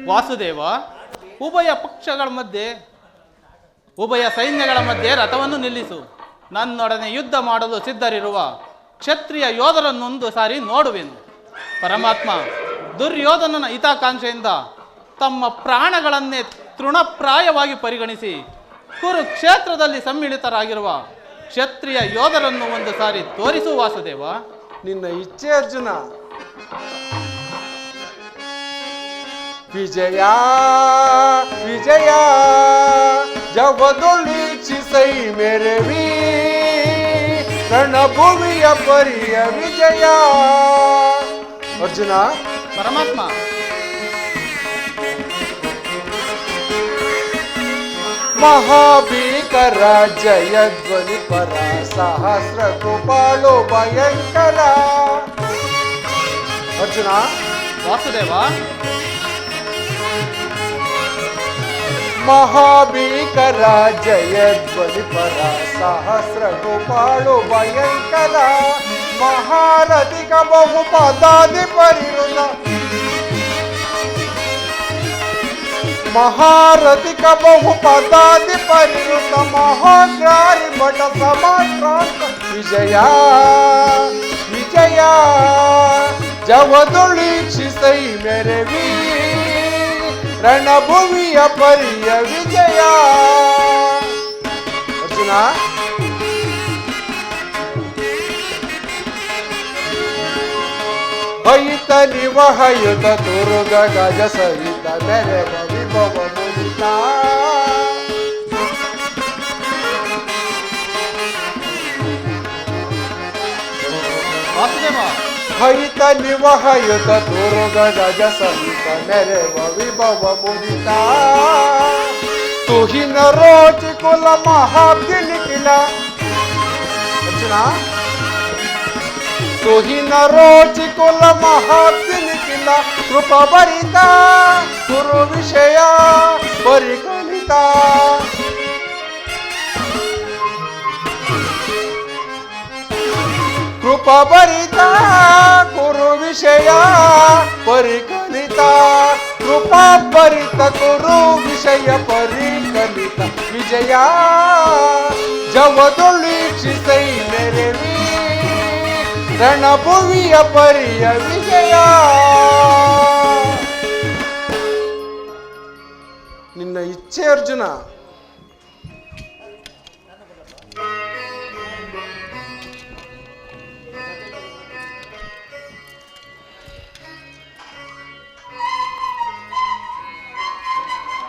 ವಾಸುದೇವ, ಉಭಯ ಸೈನ್ಯಗಳ ಮಧ್ಯೆ ರಥವನ್ನು ನಿಲ್ಲಿಸು. ನನ್ನೊಡನೆ ಯುದ್ಧ ಮಾಡಲು ಸಿದ್ಧರಿರುವ ಕ್ಷತ್ರಿಯ ಯೋಧರನ್ನೊಂದು ಸಾರಿ ನೋಡುವೆನು. ಪರಮಾತ್ಮ, ದುರ್ಯೋಧನನ ಹಿತಾಕಾಂಕ್ಷೆಯಿಂದ ತಮ್ಮ ಪ್ರಾಣಗಳನ್ನೇ ತೃಣಪ್ರಾಯವಾಗಿ ಪರಿಗಣಿಸಿ ಕುರುಕ್ಷೇತ್ರದಲ್ಲಿ ಸಮ್ಮಿಳಿತರಾಗಿರುವ ಕ್ಷತ್ರಿಯ ಯೋಧರನ್ನು ಒಂದು ಸಾರಿ ತೋರಿಸು ವಾಸುದೇವ. ನಿನ್ನ ಇಚ್ಛೆ ಅರ್ಜುನ. ವಿಜಯ ವಿಜಯ ಜವದೊಳಿಸಿಸೈ ಮೆರವಿ ರಣಭೂಮಿಯ ಪರಿಯ ವಿಜಯ. ಅರ್ಜುನ. ಪರಮಾತ್ಮ. ಮಹಾಭೀಕರ ಜಯಧ್ವನಿ ಪರ ಸಹಸ್ರ ಕೃಪಾಳು ಭಯಂಕರ. ಅರ್ಜುನ. ವಾಸುದೇವ. ಮಹಾಭೀಕರ ಜಯಧ್ವನಿ ಪರ ಸಹಸ್ರ ಕೃಪಾಳು ಭಯಂಕರ ಮಹಾರಥಿಕ ಬಹುಪದಾದಿ ಪರಿರುತ ಮಹಾರಥಿಕ ಬಹುಪದಾದಿ ಪರಿರುತ ಮಹಾಗ್ರಾರಿ ಭಟ ಸಮಾಕ್ರಾಂತ ವಿಜಯ ವಿಜಯ ಜವದೊಳಿಸಿಸೈ ಮೆರವಿ ರಣಭೂಮಿಯ ಪರಿಯ ವಿಜಯ. ಅರ್ಜುನ. ಹಯಿತ ನಿವಹಯುತ ತುರುಗ ಗಜ ಸಹಿತ ಮೆರೆವ ವಿಭವ ಮುದಿತ. ಹಯಿತ ನಿವಹಯುತ ತುರುಗ ಗಜ ಸಹಿತ ಮೆರೆವ ವಿಭವ ಮುದಿತ. ತುಹಿನ ರೋಚಿ ಕುಲ ಮಹಾಬ್ದಿ ನಿಖಿಲ. ಅರ್ಜುನ. ತುಹಿನ ರೋಚಿ ಕುಲ ಮಹಾಬ್ದಿ ನಿಖಿಲ ಕೃಪ ಭರಿತ ಕುರು ವಿಷಯ ಪರಿಕಲಿತ. ಕೃಪ ಭರಿತ ಕುರು ವಿಷಯ ಪರಿಕಲಿತ. ಕೃಪಾ ಭರಿತ ಕುರು ವಿಷಯ ಪರಿಕಲಿತ ವಿಜಯ ಜವದೊಳಿಸಿಸೈ ಮೆರವಿ ರಣಭುವಿಯ ಪರಿಯ ವಿಜಯ. ನಿನ್ನ ಇಚ್ಛೆ ಅರ್ಜುನ.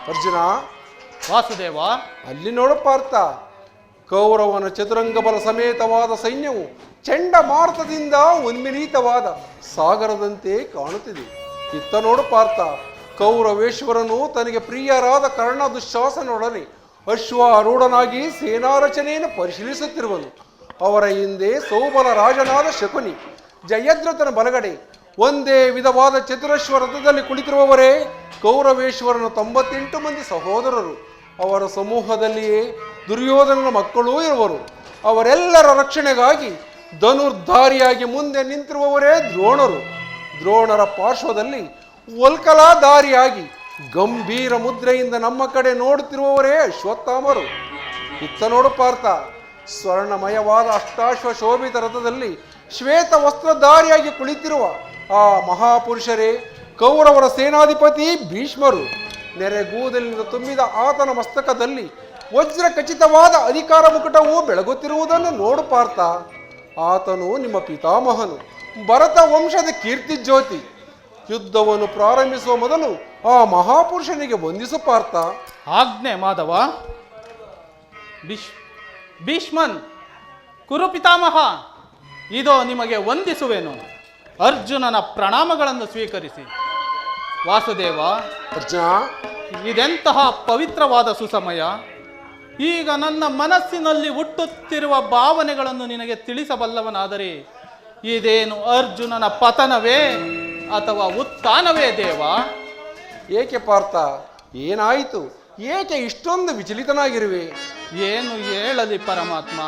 ಅರ್ಜುನ. ವಾಸುದೇವ. ಅಲ್ಲಿ ನೋಡು ಪಾರ್ಥ, ಕೌರವನ ಚತುರಂಗ ಬಲ ಸಮೇತವಾದ ಸೈನ್ಯವು ಚಂಡಮಾರುತದಿಂದ ಉನ್ಮಿಲಿತವಾದ ಸಾಗರದಂತೆ ಕಾಣುತ್ತಿದೆ. ಇತ್ತ ನೋಡು ಪಾರ್ಥ, ಕೌರವೇಶ್ವರನು ತನಗೆ ಪ್ರಿಯರಾದ ಕರ್ಣ ದುಶ್ಯಾಸನೊಡನೆ ಅಶ್ವಾರೂಢನಾಗಿ ಸೇನಾರಚನೆಯನ್ನು ಪರಿಶೀಲಿಸುತ್ತಿರುವನು. ಅವರ ಹಿಂದೆ ಸೌಬಲ ರಾಜನಾದ ಶಕುನಿ, ಜಯದ್ರಥನ ಬಲಗಡೆ ಒಂದೇ ವಿಧವಾದ ಚತುರಶ್ವ ರಥದಲ್ಲಿ ಕುಳಿತಿರುವವರೇ ಕೌರವೇಶ್ವರನ 98 ಮಂದಿ ಸಹೋದರರು. ಅವರ ಸಮೂಹದಲ್ಲಿಯೇ ದುರ್ಯೋಧನನ ಮಕ್ಕಳೂ ಇರುವರು. ಅವರೆಲ್ಲರ ರಕ್ಷಣೆಗಾಗಿ ಧನುರ್ಧಾರಿಯಾಗಿ ಮುಂದೆ ನಿಂತಿರುವವರೇ ದ್ರೋಣರು. ದ್ರೋಣರ ಪಾರ್ಶ್ವದಲ್ಲಿ ವಲ್ಕಲಾಧಾರಿಯಾಗಿ ಗಂಭೀರ ಮುದ್ರೆಯಿಂದ ನಮ್ಮ ಕಡೆ ನೋಡುತ್ತಿರುವವರೇ ಅಶ್ವತ್ಥಾಮರು. ಇತ್ತ ನೋಡು ಪಾರ್ಥ, ಸ್ವರ್ಣಮಯವಾದ ಅಷ್ಟಾಶ್ವ ಶೋಭಿತ ರಥದಲ್ಲಿ ಶ್ವೇತ ವಸ್ತ್ರಧಾರಿಯಾಗಿ ಕುಳಿತಿರುವ ಆ ಮಹಾಪುರುಷರೇ ಕೌರವರ ಸೇನಾಧಿಪತಿ ಭೀಷ್ಮರು. ನೆರೆಗೂದಲಿನಿಂದ ತುಂಬಿದ ಆತನ ಮಸ್ತಕದಲ್ಲಿ ವಜ್ರ ಖಚಿತವಾದ ಅಧಿಕಾರ ಮುಕುಟವು ಬೆಳಗುತ್ತಿರುವುದನ್ನು ನೋಡು ಪಾರ್ಥ. ಆತನು ನಿಮ್ಮ ಪಿತಾಮಹನು, ಭರತ ವಂಶದ ಕೀರ್ತಿ ಜ್ಯೋತಿ. ಯುದ್ಧವನ್ನು ಪ್ರಾರಂಭಿಸುವ ಮೊದಲು ಆ ಮಹಾಪುರುಷನಿಗೆ ವಂದಿಸು ಪಾರ್ಥ. ಆಜ್ಞೆ ಮಾಧವ. ಭೀಷ್ಮನ್, ಕುರು ಪಿತಾಮಹ, ಇದೋ ನಿಮಗೆ ವಂದಿಸುವೆನು. ಅರ್ಜುನನ ಪ್ರಣಾಮಗಳನ್ನು ಸ್ವೀಕರಿಸಿ. ವಾಸುದೇವ. ಅರ್ಜುನ. ಇದೆಂತಹ ಪವಿತ್ರವಾದ ಸುಸಮಯ. ಈಗ ನನ್ನ ಮನಸ್ಸಿನಲ್ಲಿ ಹುಟ್ಟುತ್ತಿರುವ ಭಾವನೆಗಳನ್ನು ನಿನಗೆ ತಿಳಿಸಬಲ್ಲವನಾದರೆ ಇದೇನು ಅರ್ಜುನನ ಪತನವೇ ಅಥವಾ ಉತ್ಥಾನವೇ ದೇವ? ಏಕೆ ಪಾರ್ಥ, ಏನಾಯಿತು? ಏಕೆ ಇಷ್ಟೊಂದು ವಿಚಲಿತನಾಗಿರುವೆ? ಏನು ಹೇಳಲಿ ಪರಮಾತ್ಮ?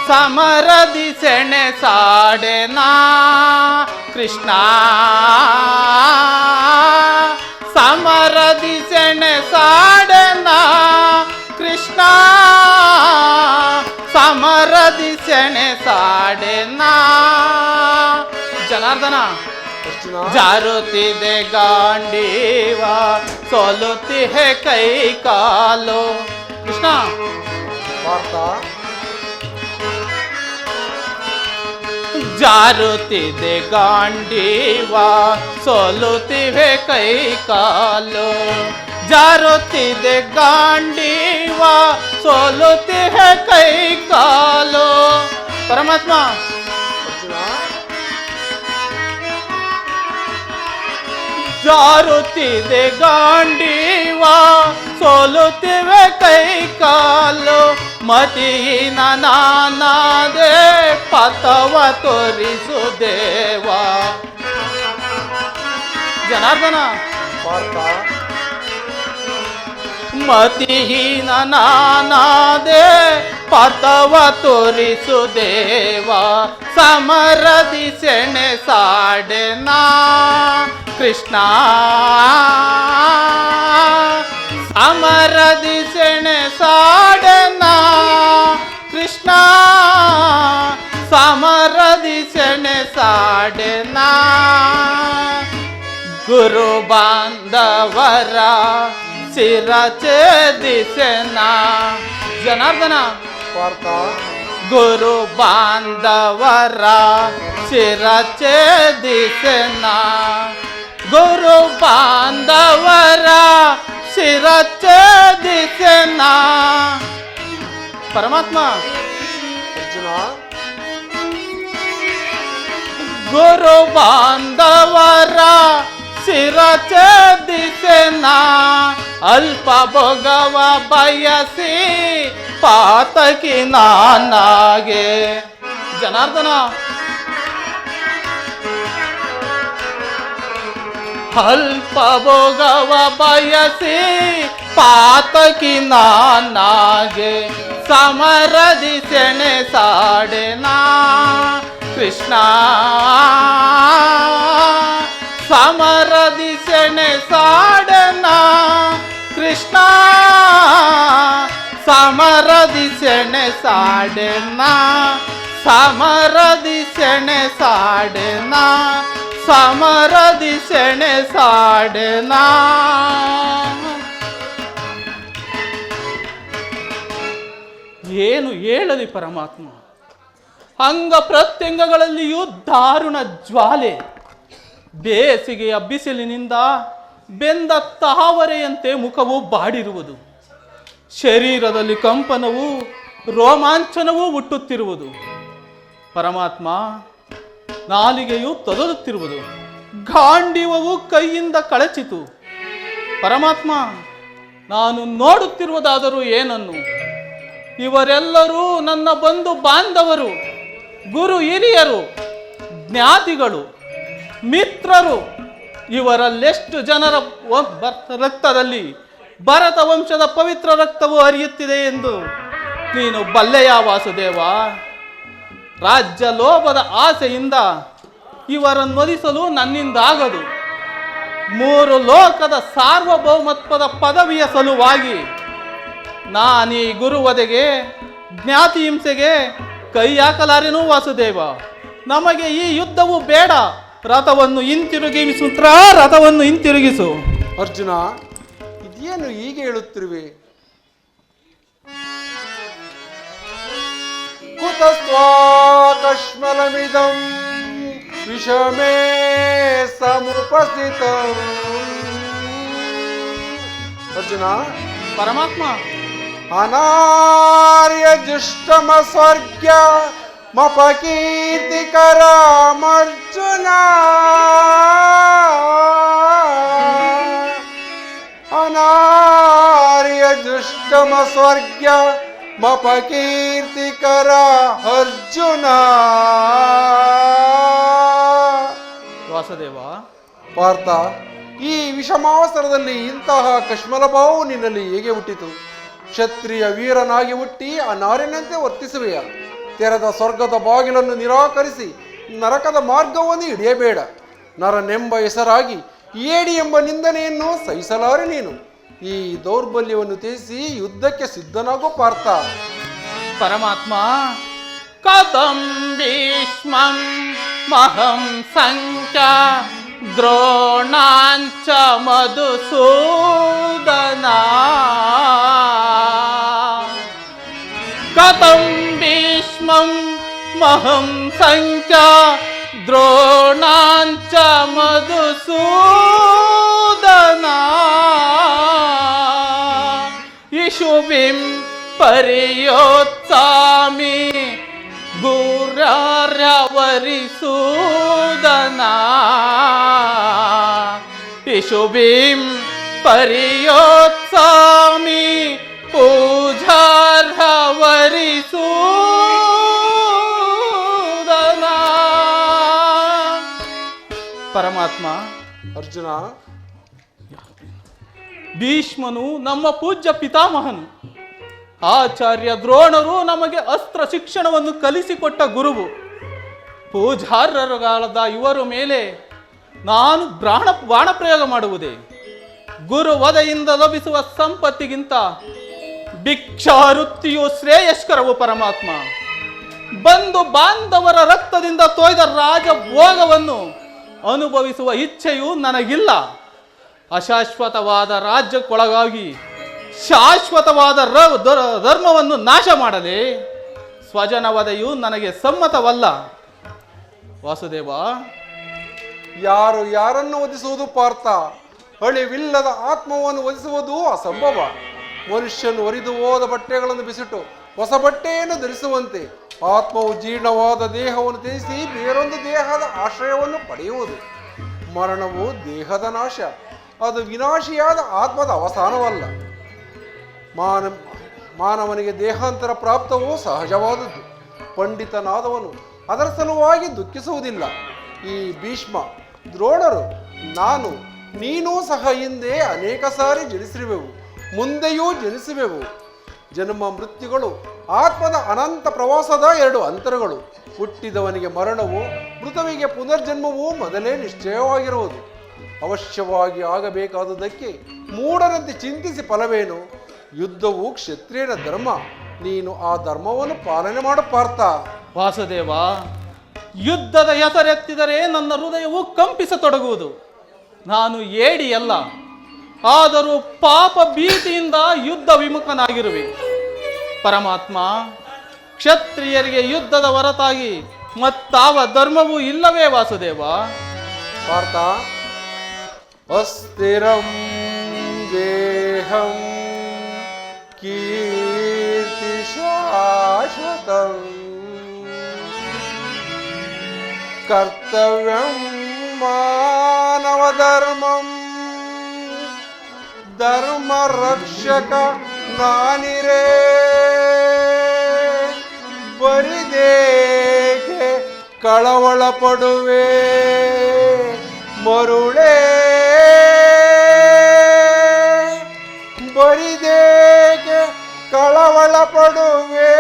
ಸಮರದಿ ಸೆಣೆ ಸಾಡೆನಾ ಕೃಷ್ಣ ಸಮರದಿ ಸೆಣೆ ಸಾಡೆನ ಕೃಷ್ಣ ಸಮರದಿ ಸೆಣೆ ಸಾಡೆನ ಜನಾರ್ದನ ಅರ್ಜುನ ಜಾರುತ್ತಿದೆ ಗಾಂಡೀವ ಸೋಲುತ್ತಿಹೆ ಕೈ ಕಾಲು ಕೃಷ್ಣ ಪಾರ್ಥ ಜಾರುತ್ತಿದೆ ಗಾಂಡೀವ ಸೋಲುತ್ತಿವೆ ಕೈ ಕಾಲು ಜಾರುತ್ತಿದೆ ಗಾಂಡೀವ ಸೋಲುತ್ತಿವೆ ಕೈ ಕಾಲು ಪರಮಾತ್ಮ ಅರ್ಜುನ ಜಾರುತ್ತಿದೆ ಗಾಂಡೀವ ಸೋಲುತ್ತಿವೆ ಕೈ ಕಾಲು ಮತಿಹೀನ ನಾನಾದೆ ಪಥವ ತೋರಿಸು ದೇವ ಜನಾರ್ದನ ಪಾರ್ಥ ಮತಿಹೀನ ನಾನಾದೆ ಪಥವ ತೋರಿಸು ದೇವ ಸಮರದಿ ಸೆಣೆ ಸಾಡೆನ ಕೃಷ್ಣ ಸಮರದಿ ಸೆಣೆ ಸಾಡೆನ ಕೃಷ್ಣ ಸಮರದಿ ಸೆಣೆ ಸಾಡೆನ ಗುರು ಬಾಂಧವರ ಶಿರ ಛೇದಿಸೆನ ಜನಾರ್ದನ ಪಾರ್ಥ ಗುರು ಬಾಂಧವರ ಶಿರ ಛೇದಿಸೆನ ಗುರು ಬಾಂಧವರ ಶಿರ ಛೇದಿಸೆನ ಪರಮಾತ್ಮ ಅರ್ಜುನ ಗುರು ಬಾಂಧವರ ಶಿರ ಛೇದಿಸೆನ ಅಲ್ಪ ಭೋಗವ ಬಯಸಿ ಪಾತಕಿ ನಾನಾಗೆ ಜನಾರ್ದನ ಅಲ್ಪ ಭೋಗವ ಬಯಸಿ ಪಾತಕಿ ನಾನಾಗೆ ಸಮರದಿ ಸೆಣೆ ಸಾಡೆನ ಕೃಷ್ಣ ಸಮರದಿ ಸೆಣೆ ಸಾಡೆನ ಕೃಷ್ಣ ಸಮರದಿ ಸೆಣೆ ಸಾಡೆನ ಸಮರದಿ ಸೆಣೆ ಸಾಡೆನ ಸಮರದಿ ಸೆಣೆ ಸಾಡೆನ ಏನು ಹೇಳಲಿ ಪರಮಾತ್ಮ ಅಂಗ ಪ್ರತ್ಯಂಗಗಳಲ್ಲಿಯೂ ದಾರುಣ ಜ್ವಾಲೆ ಬೇಸಿಗೆಯ ಬಿಸಿಲಿನಿಂದ ಬೆಂದ ತಾವರೆಯಂತೆ ಮುಖವು ಬಾಡಿರುವುದು ಶರೀರದಲ್ಲಿ ಕಂಪನವು ರೋಮಾಂಚನವೂ ಹುಟ್ಟುತ್ತಿರುವುದು ಪರಮಾತ್ಮ ನಾಲಿಗೆಯು ತೊದಲುತ್ತಿರುವುದು ಗಾಂಡೀವವು ಕೈಯಿಂದ ಕಳಚಿತು ಪರಮಾತ್ಮ ನಾನು ನೋಡುತ್ತಿರುವುದಾದರೂ ಏನನ್ನು ಇವರೆಲ್ಲರೂ ನನ್ನ ಬಂಧು ಬಾಂಧವರು ಗುರು ಹಿರಿಯರು ಜ್ಞಾತಿಗಳು ಮಿತ್ರರು ಇವರಲ್ಲೆಷ್ಟು ಜನರ ರಕ್ತದಲ್ಲಿ ಭರತ ವಂಶದ ಪವಿತ್ರ ರಕ್ತವು ಹರಿಯುತ್ತಿದೆ ಎಂದು ನೀನು ಬಲ್ಲೆಯ ವಾಸುದೇವ ರಾಜ್ಯ ಲೋಭದ ಆಸೆಯಿಂದ ಇವರನ್ನು ಒಲಿಸಲು ನನ್ನಿಂದಾಗದು 3 ಲೋಕದ ಸಾರ್ವಭೌಮತ್ವದ ಪದವಿಯ ಸಲುವಾಗಿ ನಾನೀ ಗುರುವದೆಗೆ ಜ್ಞಾತಿ ಹಿಂಸೆಗೆ ಕೈ ಹಾಕಲಾರೆನೂ ವಾಸುದೇವ ನಮಗೆ ಈ ಯುದ್ಧವು ಬೇಡ ರಥವನ್ನು ಹಿಂತಿರುಗಿಸು ಅರ್ಜುನ ಇದೇನು ಹೀಗೆ ಹೇಳುತ್ತಿರುವೆ ಕುತಸ್ತ್ವಾಕಶ್ಮಲಮಿದಂ ವಿಷಮೇ ಸಮುಪಸ್ಥಿತಂ ಅರ್ಜುನ ಪರಮಾತ್ಮ ಅನಾರ್ಯ ದುಷ್ಟಮ ಸ್ವರ್ಗ್ಯ ಮಪಕೀರ್ತಿಕರಾಮರ್ಜುನ ಅನಾರ್ಯ ದುಷ್ಟಮ ಸ್ವರ್ಗ್ಯ ಮಪಕೀರ್ತಿಕರ ಅರ್ಜುನ ವಾಸುದೇವ ಪಾರ್ಥ ಈ ವಿಷಮಾವಸರದಲ್ಲಿ ಇಂತಹ ಕಶ್ಮಲ ಭಾವವು ನಿನ್ನಲ್ಲಿ ಹೇಗೆ ಹುಟ್ಟಿತು? ಕ್ಷತ್ರಿಯ ವೀರನಾಗಿ ಹುಟ್ಟಿ ಅನಾರ್ಯನಂತೆ ವರ್ತಿಸುವೆಯ? ತೆರೆದ ಸ್ವರ್ಗದ ಬಾಗಿಲನ್ನು ನಿರಾಕರಿಸಿ ನರಕದ ಮಾರ್ಗವನ್ನು ಹಿಡಿಯಬೇಡ. ನರನೆಂಬ ಹೆಸರಾಗಿ ಏಡಿ ಎಂಬ ನಿಂದನೆಯನ್ನು ಸಹಿಸಲಾರೆ ನೀನು. ಈ ದೌರ್ಬಲ್ಯವನ್ನು ತ್ಯಜಿಸಿ ಯುದ್ಧಕ್ಕೆ ಸಿದ್ಧನಾಗೋ ಪಾರ್ಥ. ಪರಮಾತ್ಮ, ಕಥಂ ಭೀಷ್ಮಂ ಮಹಂ ಸಂಖ್ಯ ದ್ರೋಣಾಂಚ ಮಧುಸೂದನ. ಕಥಂ ಭೀಷ್ಮಂ ಮಹಂ ಸಂಖ್ಯ ದ್ರೋಣಾಂಚ ಮಧುಸೂದನ. ಇಷುಭಿಂ ಪರಿಯೋತ್ಸಾಮಿ ಗುರ್ಯಾರ್ಯವರಿಸೂದನ. ಇಷುಭಿಂ ಪರಿಯೋತ್ಸಾಮಿ ಪೂಜಾರ್ಹವರಿಸೂದನ. ಪರಮಾತ್ಮ, ಅರ್ಜುನ, ಭೀಷ್ಮನು ನಮ್ಮ ಪೂಜ್ಯ ಪಿತಾಮಹನು. ಆಚಾರ್ಯ ದ್ರೋಣರು ನಮಗೆ ಅಸ್ತ್ರ ಶಿಕ್ಷಣವನ್ನು ಕಲಿಸಿಕೊಟ್ಟ ಗುರುವು. ಪೂಜಾರ್ಹರಾದ ಇವರ ಮೇಲೆ ನಾನು ಬಾಣ ಪ್ರಯೋಗ ಮಾಡುವುದೇ? ಗುರು ವಧೆಯಿಂದ ಲಭಿಸುವ ಸಂಪತ್ತಿಗಿಂತ ಭಿಕ್ಷಾವೃತ್ತಿಯು ಶ್ರೇಯಸ್ಕರವು. ಪರಮಾತ್ಮ, ಬಂಧು ಬಾಂಧವರ ರಕ್ತದಿಂದ ತೊಯ್ದ ರಾಜಭೋಗವನ್ನು ಅನುಭವಿಸುವ ಇಚ್ಛೆಯು ನನಗಿಲ್ಲ. ಅಶಾಶ್ವತವಾದ ರಾಜ್ಯಕ್ಕೊಳಗಾಗಿ ಶಾಶ್ವತವಾದ ಧರ್ಮವನ್ನು ನಾಶ ಮಾಡಲಿ. ಸ್ವಜನ ವಧೆಯು ನನಗೆ ಸಮ್ಮತವಲ್ಲ. ವಾಸುದೇವ, ಯಾರು ಯಾರನ್ನು ವಧಿಸುವುದು ಪಾರ್ಥ? ಅಳಿವಿಲ್ಲದ ಆತ್ಮವನ್ನು ವಧಿಸುವುದು ಅಸಂಭವ. ಮನುಷ್ಯನು ಒರಿದು ಹೋದ ಬಟ್ಟೆಗಳನ್ನು ಬಿಸಿಟ್ಟು ಹೊಸ ಬಟ್ಟೆಯನ್ನು ಧರಿಸುವಂತೆ ಆತ್ಮವು ಜೀರ್ಣವಾದ ದೇಹವನ್ನು ತ್ಯಜಿಸಿ ಬೇರೊಂದು ದೇಹದ ಆಶ್ರಯವನ್ನು ಪಡೆಯುವುದು. ಮರಣವು ದೇಹದ ನಾಶ, ಅದು ವಿನಾಶಿಯಾದ ಆತ್ಮದ ಅವಸಾನವಲ್ಲ. ಮಾನವನಿಗೆ ದೇಹಾಂತರ ಪ್ರಾಪ್ತವೂ ಸಹಜವಾದದ್ದು. ಪಂಡಿತನಾದವನು ಅದರ ಸಲುವಾಗಿ ದುಃಖಿಸುವುದಿಲ್ಲ. ಈ ಭೀಷ್ಮ, ದ್ರೋಣರು, ನಾನು, ನೀನೂ ಸಹ ಹಿಂದೆ ಅನೇಕ ಸಾರಿ ಜನಿಸಿರುವೆವು, ಮುಂದೆಯೂ ಜನಿಸುವೆವು. ಜನ್ಮ ಮೃತ್ಯುಗಳು ಆತ್ಮದ ಅನಂತ ಪ್ರವಾಸದ ಎರಡು ಅಂತರಗಳು. ಹುಟ್ಟಿದವನಿಗೆ ಮರಣವು, ಮೃತವಿಗೆ ಪುನರ್ಜನ್ಮವೂ ಮೊದಲೇ ನಿಶ್ಚಯವಾಗಿರುವುದು. ಅವಶ್ಯವಾಗಿ ಆಗಬೇಕಾದುದಕ್ಕೆ ಮೂಢನಂತೆ ಚಿಂತಿಸಿ ಫಲವೇನು? ಯುದ್ಧವು ಕ್ಷತ್ರಿಯನ ಧರ್ಮ. ನೀನು ಆ ಧರ್ಮವನ್ನು ಪಾಲನೆ ಮಾಡು ಪಾರ್ಥ. ವಾಸುದೇವ, ಯುದ್ಧದ ಹೆಸರೆತ್ತಿದರೆ ನನ್ನ ಹೃದಯವು ಕಂಪಿಸತೊಡಗುವುದು. ನಾನು ಏಡಿಯಲ್ಲ, ಆದರೂ ಪಾಪ ಭೀತಿಯಿಂದ ಯುದ್ಧ ವಿಮುಖನಾಗಿರುವೆ. ಪರಮಾತ್ಮ, ಕ್ಷತ್ರಿಯರಿಗೆ ಯುದ್ಧದ ಹೊರತಾಗಿ ಮತ್ತಾವ ಧರ್ಮವೂ ಇಲ್ಲವೇ ವಾಸುದೇವ? ಪಾರ್ಥ, ಅಸ್ಥಿರಂ ದೇಹಂ ಕೀರ್ತಿ ಶಾಶ್ವತಂ ಕರ್ತವ್ಯಂ ಮಾನವ ಧರ್ಮಂ ಧರ್ಮ ರಕ್ಷಕ ನಾನಿರೇ ಬರಿದೇಕೆ ಕಳವಳ ಪಡುವೆ ಮರುಳೇ ಬರಿದೇಕೆ ಕಳವಳ ಪಡುವೆ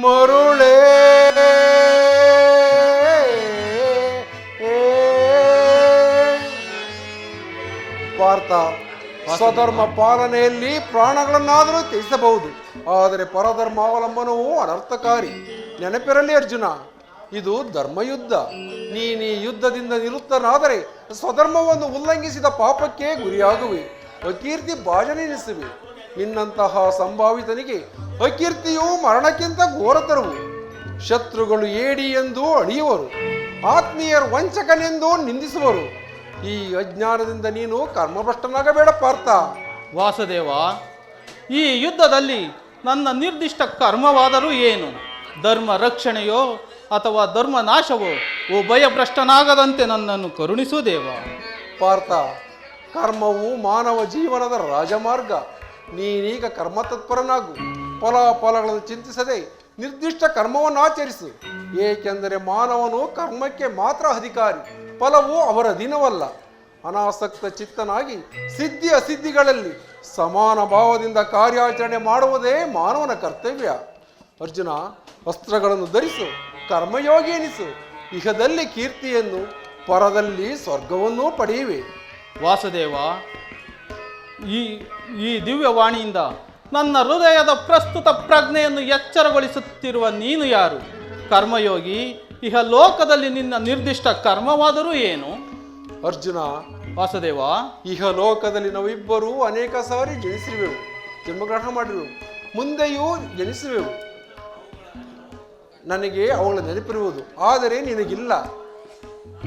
ಮರುಳೇ. ಪಾರ್ಥ, ಸ್ವಧರ್ಮ ಪಾಲನೆಯಲ್ಲಿ ಪ್ರಾಣಗಳನ್ನಾದರೂ ತ್ಯಜಿಸಬಹುದು, ಆದರೆ ಪರಧರ್ಮ ಅವಲಂಬನವು ಅನರ್ಥಕಾರಿ. ನೆನಪಿರಲಿ ಅರ್ಜುನ, ಇದು ಧರ್ಮಯುದ್ಧ. ನೀನೀ ಯುದ್ಧದಿಂದ ನಿವೃತ್ತನಾದರೆ ಸ್ವಧರ್ಮವನ್ನು ಉಲ್ಲಂಘಿಸಿದ ಪಾಪಕ್ಕೆ ಗುರಿಯಾಗುವೆ, ಅಕೀರ್ತಿ ಭಾಜನೆನಿಸುವೆ. ನಿನ್ನಂತಹ ಸಂಭಾವಿತನಿಗೆ ಅಕೀರ್ತಿಯು ಮರಣಕ್ಕಿಂತ ಘೋರತರವು. ಶತ್ರುಗಳು ಏಡಿ ಎಂದು ಅಳಿಯುವರು, ಆತ್ಮೀಯರು ವಂಚಕನೆಂದು ನಿಂದಿಸುವರು. ಈ ಅಜ್ಞಾನದಿಂದ ನೀನು ಕರ್ಮಭ್ರಷ್ಟನಾಗಬೇಡ ಪಾರ್ಥ. ವಾಸುದೇವ, ಈ ಯುದ್ಧದಲ್ಲಿ ನನ್ನ ನಿರ್ದಿಷ್ಟ ಕರ್ಮವಾದರೂ ಏನು? ಧರ್ಮ ರಕ್ಷಣೆಯೋ ಅಥವಾ ಧರ್ಮ ನಾಶವೋ? ಉಭಯಭ್ರಷ್ಟನಾಗದಂತೆ ನನ್ನನ್ನು ಕರುಣಿಸು ದೇವ. ಪಾರ್ಥ, ಕರ್ಮವು ಮಾನವ ಜೀವನದ ರಾಜಮಾರ್ಗ. ನೀನೀಗ ಕರ್ಮತತ್ಪರನಾಗು. ಫಲಾಫಲಗಳನ್ನು ಚಿಂತಿಸದೆ ನಿರ್ದಿಷ್ಟ ಕರ್ಮವನ್ನು ಆಚರಿಸು. ಏಕೆಂದರೆ ಮಾನವನು ಕರ್ಮಕ್ಕೆ ಮಾತ್ರ ಅಧಿಕಾರಿ, ಫಲವು ಅವರ ಅಧೀನವಲ್ಲ. ಅನಾಸಕ್ತ ಚಿತ್ತನಾಗಿ ಸಿದ್ಧಿ ಅಸಿದ್ಧಿಗಳಲ್ಲಿ ಸಮಾನ ಭಾವದಿಂದ ಕಾರ್ಯಾಚರಣೆ ಮಾಡುವುದೇ ಮಾನವನ ಕರ್ತವ್ಯ. ಅರ್ಜುನ, ವಸ್ತ್ರಗಳನ್ನು ಧರಿಸು, ಕರ್ಮಯೋಗಿ ಎನಿಸು. ಇಹದಲ್ಲಿ ಕೀರ್ತಿಯನ್ನು, ಪರದಲ್ಲಿ ಸ್ವರ್ಗವನ್ನೂ ಪಡೆಯುವೆ. ವಾಸುದೇವ, ಈ ಈ ದಿವ್ಯವಾಣಿಯಿಂದ ನನ್ನ ಹೃದಯದ ಪ್ರಸ್ತುತ ಪ್ರಜ್ಞೆಯನ್ನು ಎಚ್ಚರಗೊಳಿಸುತ್ತಿರುವ ನೀನು ಯಾರು? ಕರ್ಮಯೋಗಿ, ಇಹ ಲೋಕದಲ್ಲಿ ನಿನ್ನ ನಿರ್ದಿಷ್ಟ ಕರ್ಮವಾದರೂ ಏನು? ಅರ್ಜುನ, ವಾಸುದೇವ, ಇಹ ಲೋಕದಲ್ಲಿ ನಾವಿಬ್ಬರೂ ಅನೇಕ ಸಾರಿ ಜನಿಸಿರುವೆವು, ಜನ್ಮಗ್ರಹಣ ಮಾಡಿರುವೆವು, ಮುಂದೆಯೂ ಜನಿಸುವೆವು. ನನಗೆ ಅವಳ ನೆನಪಿರುವುದು, ಆದರೆ ನಿನಗಿಲ್ಲ.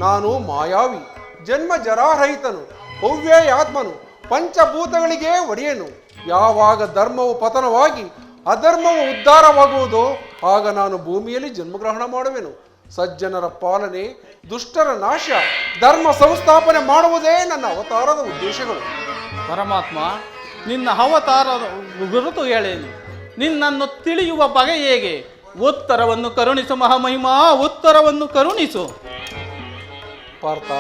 ನಾನು ಮಾಯಾವಿ, ಜನ್ಮ ಜರಾರಹಿತನು, ಅವ್ಯಯಾತ್ಮನು, ಪಂಚಭೂತಗಳಿಗೆ ಒಡೆಯನು. ಯಾವಾಗ ಧರ್ಮವು ಪತನವಾಗಿ ಅಧರ್ಮವು ಉದ್ಧಾರವಾಗುವುದೋ ಆಗ ನಾನು ಭೂಮಿಯಲ್ಲಿ ಜನ್ಮಗ್ರಹಣ ಮಾಡುವೆನು. ಸಜ್ಜನರ ಪಾಲನೆ, ದುಷ್ಟರ ನಾಶ, ಧರ್ಮ ಸಂಸ್ಥಾಪನೆ ಮಾಡುವುದೇ ನನ್ನ ಅವತಾರದ ಉದ್ದೇಶಗಳು. ಪರಮಾತ್ಮ, ನಿನ್ನ ಅವತಾರದ ಗುರುತು ಹೇಳೇನು? ನಿನ್ನನ್ನು ತಿಳಿಯುವ ಬಗೆ ಹೇಗೆ? ಉತ್ತರವನ್ನು ಕರುಣಿಸು ಮಹಾಮಹಿಮಾ, ಉತ್ತರವನ್ನು ಕರುಣಿಸು. ಪಾರ್ಥ,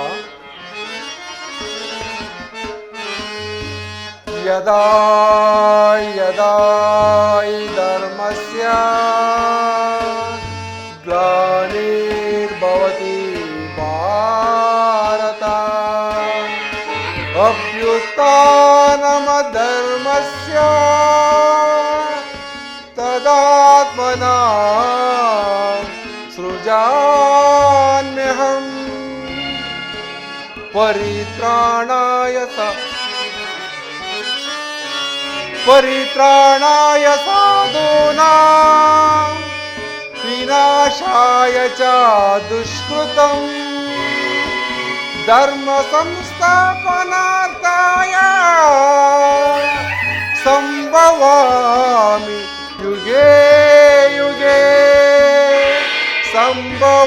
ಯದಾ ಯದಾ ಧರ್ಮಸ್ಯ ಗ್ಲಾನಿರ್ಭವತಿ ಭಾರತ ಅಭ್ಯುತ್ಥಾನಮಧರ್ಮಸ್ಯ ತದಾತ್ಮನಾ ಸೃಜಾಮ್ಯಹಂ ಪರಿತ್ರಾಣಾಯ ಸಾಧೂನಾಂ ವಿನಾಶಾಯ ಚ ದುಷ್ಕೃತಂ ಧರ್ಮ ಸಂಸ್ಥಾಪನಾರ್ಥಾಯ ಸಂಭವಾಮಿ ಯುಗೇ ಯುಗೇ ಸಂಭವಾಮಿ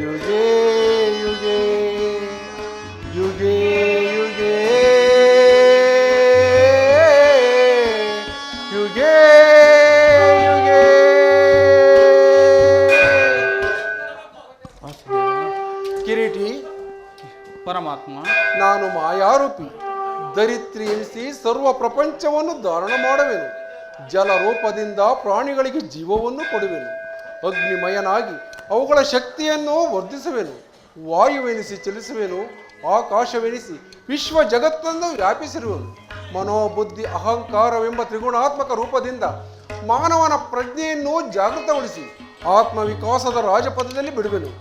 ಯುಗೇ ಯುಗೇ ಯುಗೇ ಯುಗೇ ಯುಗೇ ಯುಗೇ. ಕಿರೀಟಿ, ಪರಮಾತ್ಮ, ನಾನು ಮಾಯಾರೂಪಿ, ದರಿತ್ರಿ ಎನಿಸಿ ಸರ್ವ ಪ್ರಪಂಚವನ್ನು ಧಾರಣ ಮಾಡುವೆನು. ಜಲ ರೂಪದಿಂದ ಪ್ರಾಣಿಗಳಿಗೆ ಜೀವವನ್ನು ಕೊಡುವೆನು. ಅಗ್ನಿಮಯನಾಗಿ ಅವುಗಳ ಶಕ್ತಿಯನ್ನು ವರ್ಧಿಸುವೆನು. ವಾಯುವೆನಿಸಿ ಚಲಿಸುವೆನು. ಆಕಾಶವೆನಿಸಿ ವಿಶ್ವ ಜಗತ್ತನ್ನು ವ್ಯಾಪಿಸಿರುವೆನು. ಮನೋಬುದ್ಧಿ ಅಹಂಕಾರವೆಂಬ ತ್ರಿಗುಣಾತ್ಮಕ ರೂಪದಿಂದ ಮಾನವನ ಪ್ರಜ್ಞೆಯನ್ನು ಜಾಗೃತಗೊಳಿಸಿ ಆತ್ಮವಿಕಾಸದ ರಾಜಪಥದಲ್ಲಿ ಬಿಡುವೆನು.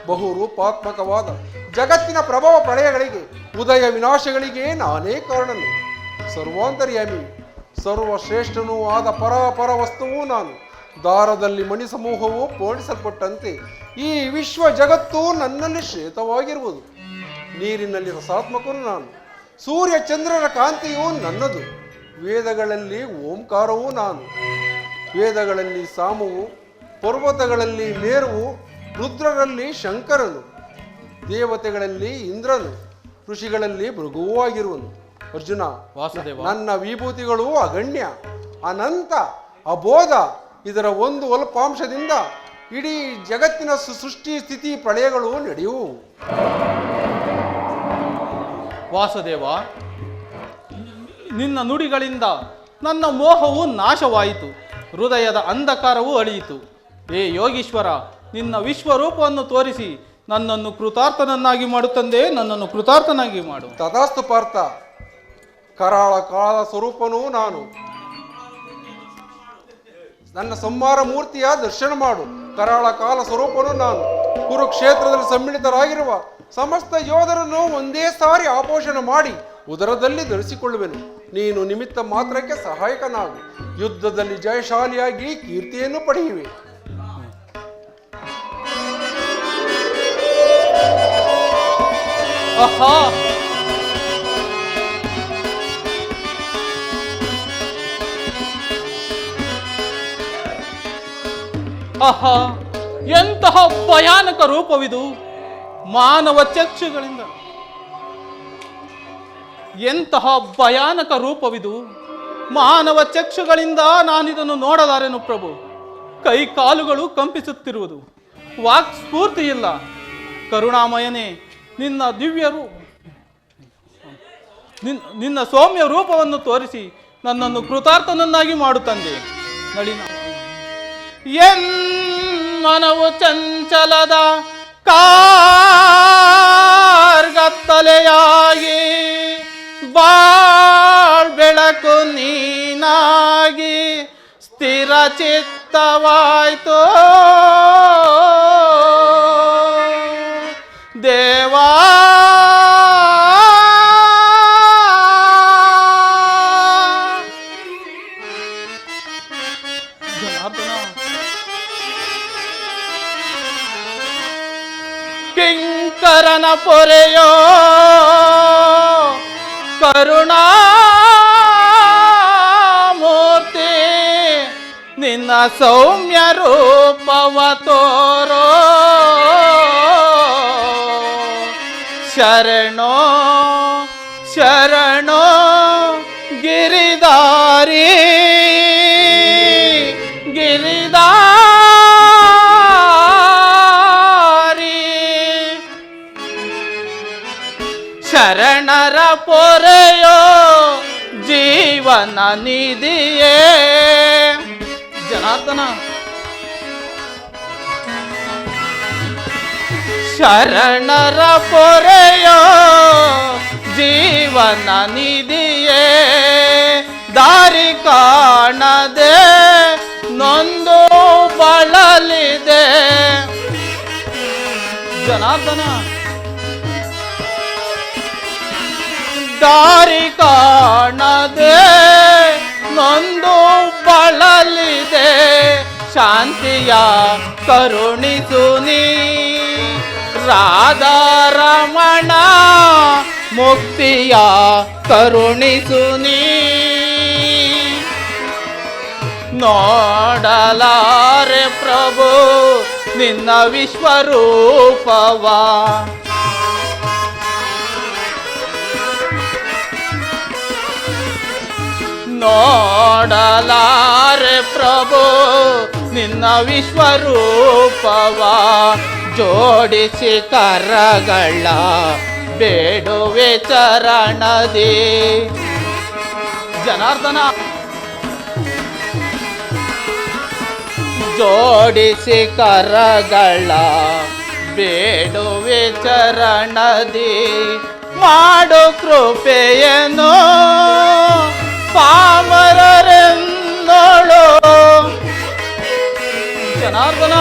ಬಹುರೂಪಾತ್ಮಕವಾದ ಜಗತ್ತಿನ ಪ್ರಭಾವ ಪ್ರಳಯಗಳಿಗೆ, ಉದಯ ವಿನಾಶಗಳಿಗೆ ನಾನೇ ಕಾರಣನು. ಸರ್ವಾಂತರ್ಯಾಮಿ, ಸರ್ವಶ್ರೇಷ್ಠನೂ ಆದ ಪರಾಪರ ವಸ್ತುವು ನಾನು. ದಾರದಲ್ಲಿ ಮಣಿ ಸಮೂಹವು ಪೋಣಿಸಲ್ಪಟ್ಟಂತೆ ಈ ವಿಶ್ವ ಜಗತ್ತು ನನ್ನಲ್ಲಿ ಶ್ವೇತವಾಗಿರುವುದು. ನೀರಿನಲ್ಲಿ ರಸಾತ್ಮಕನು ನಾನು. ಸೂರ್ಯ ಚಂದ್ರರ ಕಾಂತಿಯು ನನ್ನದು. ವೇದಗಳಲ್ಲಿ ಓಂಕಾರವೂ ನಾನು. ವೇದಗಳಲ್ಲಿ ಸಾಮವು, ಪರ್ವತಗಳಲ್ಲಿ ಮೇರುವು, ರುದ್ರರಲ್ಲಿ ಶಂಕರನು, ದೇವತೆಗಳಲ್ಲಿ ಇಂದ್ರನು, ಋಷಿಗಳಲ್ಲಿ ಭೃಗುವೂ ಆಗಿರುವನು. ಅರ್ಜುನ, ವಾಸುದೇವ, ನನ್ನ ವಿಭೂತಿಗಳು ಅಗಣ್ಯ, ಅನಂತ, ಅಬೋಧ. ಇದರ ಒಂದು ಅಲ್ಪಾಂಶದಿಂದ ಇಡೀ ಜಗತ್ತಿನ ಸೃಷ್ಟಿ ಸ್ಥಿತಿ ಪ್ರಳಯಗಳು ನಡೆಯುವು. ವಾಸುದೇವ, ನಿನ್ನ ನುಡಿಗಳಿಂದ ನನ್ನ ಮೋಹವು ನಾಶವಾಯಿತು, ಹೃದಯದ ಅಂಧಕಾರವೂ ಅಳಿಯಿತು. ಏ ಯೋಗೀಶ್ವರ, ನಿನ್ನ ವಿಶ್ವರೂಪವನ್ನು ತೋರಿಸಿ ನನ್ನನ್ನು ಕೃತಾರ್ಥನನ್ನಾಗಿ ಮಾಡುತ್ತಂದೆ, ನನ್ನನ್ನು ಕೃತಾರ್ಥನಾಗಿ ಮಾಡು. ತಥಾಸ್ತು ಪಾರ್ಥ. ಕರಾಳ ಕಾಲ ಸ್ವರೂಪನೂ ನಾನು. ನನ್ನ ಸಂಹಾರ ಮೂರ್ತಿಯ ದರ್ಶನ ಮಾಡು. ಕರಾಳ ಕಾಲ ಸ್ವರೂಪನೂ ನಾನು. ಕುರುಕ್ಷೇತ್ರದಲ್ಲಿ ಸಮ್ಮಿಳಿತರಾಗಿರುವ ಸಮಸ್ತ ಯೋಧರನ್ನು ಒಂದೇ ಸಾರಿ ಆಪೋಷಣ ಮಾಡಿ ಉದರದಲ್ಲಿ ಧರಿಸಿಕೊಳ್ಳುವೆನು. ನೀನು ನಿಮಿತ್ತ ಮಾತ್ರಕ್ಕೆ ಸಹಾಯಕನಾಗು. ಯುದ್ಧದಲ್ಲಿ ಜಯಶಾಲಿಯಾಗಿ ಕೀರ್ತಿಯನ್ನು ಪಡೆಯುವೆ. ಆಹಾ, ಆಹಾ, ಎಂತಹ ಭಯಾನಕ ರೂಪವಿದು! ಮಾನವ ಚಕ್ಷುಗಳಿಂದ ಎಂತಹ ಭಯಾನಕ ರೂಪವಿದು! ಮಾನವ ಚಕ್ಷುಗಳಿಂದ ನಾನಿದನ್ನು ನೋಡಲಾರೆನು ಪ್ರಭು. ಕೈ ಕಾಲುಗಳು ಕಂಪಿಸುತ್ತಿರುವುದು, ವಾಕ್ ಸ್ಫೂರ್ತಿ ಇಲ್ಲ. ಕರುಣಾಮಯನೇ, ನಿನ್ನ ಸೌಮ್ಯ ರೂಪವನ್ನು ತೋರಿಸಿ ನನ್ನನ್ನು ಕೃತಾರ್ಥನನ್ನಾಗಿ ಮಾಡುತ್ತಂದೆ. ನಳಿನ ಎನ್ ಮನವು ಚಂಚಲದ ಕಾರ್ಗತ್ತಲೆಯಾಗಿ ಬಾಳ್ ಬೆಳಕು ನೀನಾಗಿ ಸ್ಥಿರ ಚಿತ್ತವಾಯ್ತೋ ದೇವಾ. ಕಿಂಕರನ ಪೊರೆಯೋ ಕರುಣಾಮೂರ್ತಿ ನಿನ್ನ ಸೌಮ್ಯ ರೂಪವ ತೋರೋ ಶರಣೋ ಶರಣೋ ಗಿರಿದಾರಿ ಶರಣರ ಪೊರೆಯೋ ಜೀವನ ನಿಧಿಯೇ. ಜನಾರ್ದನ ಶರಣರ ಪೊರೆಯೋ ಜೀವನ ನಿಧಿಯೇ. ದಾರಿ ಕಾಣದೆ ನೊಂದು ಬಳಲಿದೆ. ಜನಾರ್ದನ ದಾರಿ ಕಾಣದೆ ನೊಂದು ಬಳಲಿದೆ. ಶಾಂತಿಯ ಕರುಣಿಸು ನೀ ರಾಧಾರಮಣ, ಮುಕ್ತಿಯ ಕರುಣಿಸು ನೀ. ನೋಡಲಾರೆ ಪ್ರಭು ನಿನ್ನ ವಿಶ್ವರೂಪವ, ನೋಡಲಾರೆ ಪ್ರಭು ನಿನ್ನ ವಿಶ್ವರೂಪವ. ಜೋಡಿಸಿ ಕರಗಳ ಬೇಡುವೆ ಚರಣದಿ. ಜನಾರ್ದನ ಜೋಡಿಸಿ ಕರಗಳ ಬೇಡುವೆ ಚರಣದಿ. ಮಾಡು ಕೃಪೆಯನ್ನು ಪಾಮರರೆನ್ನೋಳು. ಜನಾರ್ದನ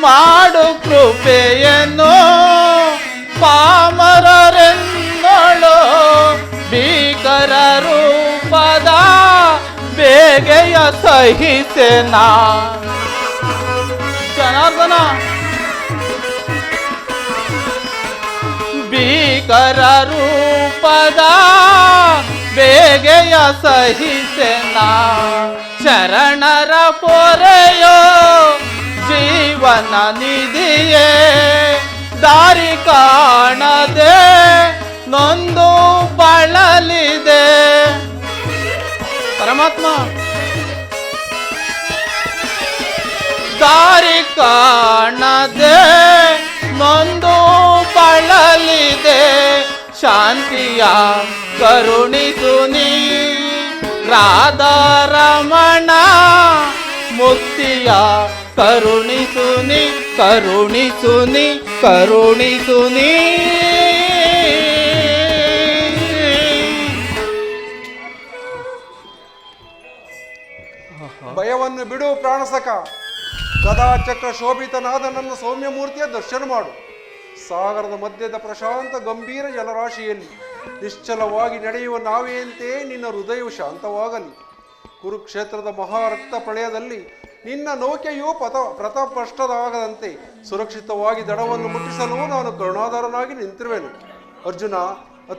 ಮಾಡು ಕೃಪೆಯನ್ನು ಪಾಮರರೆನ್ನೋಳು. ಭೀಕರ ರೂಪದ ಬೇಗೆಯ ಸಹಿಸೆನ. ಜನಾರ್ದನ ಭೀಕರ ರೂಪದ ಬೇಗೆಯ ಸಹಿಸೆನ. ಶರಣರ ಪೊರೆಯೋ ಜೀವನ ನಿಧಿಯೇ. ದಾರಿ ಕಾಣದೆ ನೊಂದು ಬಳಲಿದೆ. ಪರಮಾತ್ಮ ದಾರಿ ಕಾಣದೆ ನೊಂದು ಬಳಲಿದೆ. ಶಾಂತಿಯ ಕರುಣಿಸು ನೀ ರಾಧಾರಮಣ, ಮುಕ್ತಿಯ ಕರುಣಿಸು ನೀ ಕರುಣಿಸು ನೀ ಕರುಣಿಸು ನೀ. ಭಯವನ್ನು ಬಿಡು ಪ್ರಾಣಸಕ. ಗದಾಚಕ್ರ ಶೋಭಿತನಾದ ನನ್ನ ಸೌಮ್ಯ ಮೂರ್ತಿಯ ದರ್ಶನ ಮಾಡು. ಸಾಗರದ ಮಧ್ಯದ ಪ್ರಶಾಂತ ಗಂಭೀರ ಜಲರಾಶಿಯಲ್ಲಿ ನಿಶ್ಚಲವಾಗಿ ನಡೆಯುವ ನಾವೆಯಂತೆ ನಿನ್ನ ಹೃದಯವು ಶಾಂತವಾಗಲಿ. ಕುರುಕ್ಷೇತ್ರದ ಮಹಾರಕ್ತ ಪ್ರಳಯದಲ್ಲಿ ನಿನ್ನ ನೌಕೆಯು ಪ್ರತಪಷ್ಟದಾಗದಂತೆ ಸುರಕ್ಷಿತವಾಗಿ ದಡವನ್ನು ಮುಟ್ಟಿಸಲು ನಾನು ಕರುಣಾಧಾರನಾಗಿ ನಿಂತಿರುವೆನು. ಅರ್ಜುನ,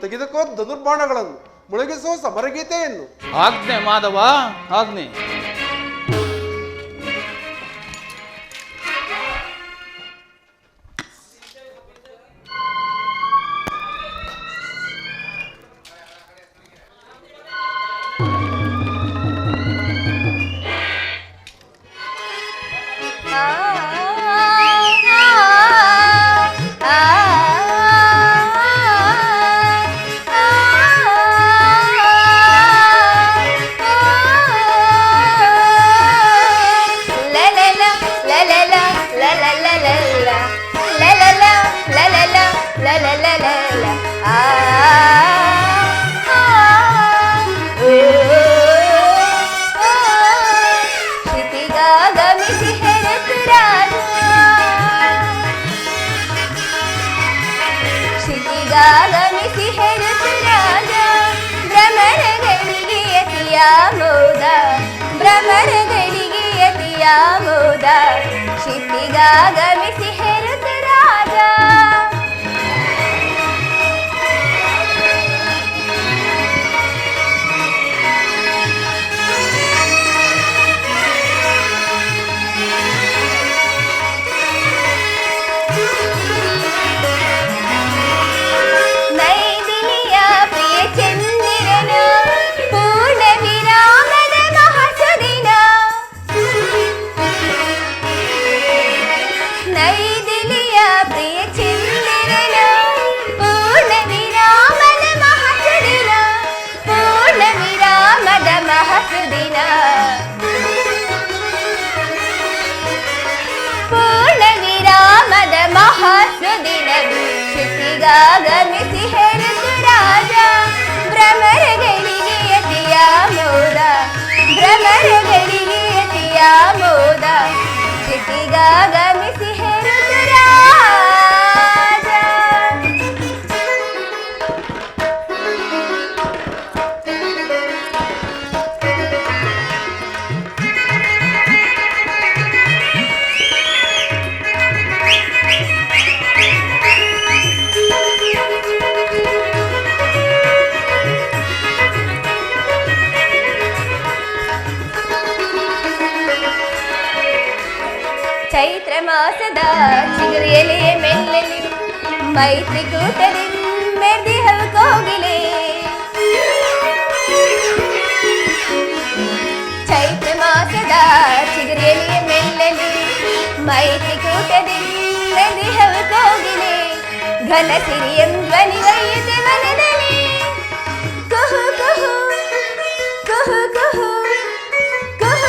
ತೆಗೆದುಕೋ ಧನುರ್ಬಾಣಗಳನ್ನು, ಮುಳುಗಿಸೋ ಸಮರಗೀತೆಯನ್ನು. ಆಜ್ಞೆ ಮಾಧವ, ಆಜ್ಞೆ. ಆ ಮೋದ ಶಿಟ್ಟಿಗಾಗಮಿಸಿ ಹೆರುತ ರಾಜ. ನೈದಿಲಿಯ ಪ್ರಿಯ ಚಂದಿರನ ಪೂರ್ಣ ವಿರಾಮದ ಮಹಾಸುದಿನ. ನೈದಿಲಿಯ ಪ್ರಿಯ ಚಂದಿರನ ಪೂರ್ಣ ವಿರಾಮದ ಮಹಾಸುದಿನ. ಪೂರ್ಣ ವಿರಾಮದ ಮಹಾಸುದಿನ. ಪೂರ್ಣ ವಿರಾಮದ ಮಹಾಸುದಿನವು ಶಿಟ್ಟಿಗಾಗಮಿಸಿ ಹೆರುತು ರಾಜ. ಭ್ರಮರಗಳಿಗೆ ಯತಿಯ ಮೋದ ಭ್ರಮರಗಳಿಗೆ ಯತಿಯ ಮೋದ ಶಿಟ್ಟಿಗಾಗಮಿಸಿ ಹೆರುತು ರಾಜ. ಚೈತ್ರ ಮಾಸದ ಚಿಗುರಿಯಲೆಯ ಮೆಲ್ಲಲಿ ಮೈತ್ರಿಕೂಟದಿ ಮೆರ್ದಿಹವು ಕೋಗಿಲೆ. ಚೈತ್ರ ಮಾಸದ ಚಿಗುರಿಯಲೆಯ ಮೆಲ್ಲಲಿ ಮೈತ್ರಿಕೂಟದಿ ಮೆರ್ದಿಹವು ಕೋಗಿಲೆ. ಘನ ಸಿರಿಯಂ ಧ್ವನಿ ವೈಯುತೆ ವನದಲ್ಲಿ ಕುಹು ಕುಹು ಕುಹು ಕುಹು ಕುಹು.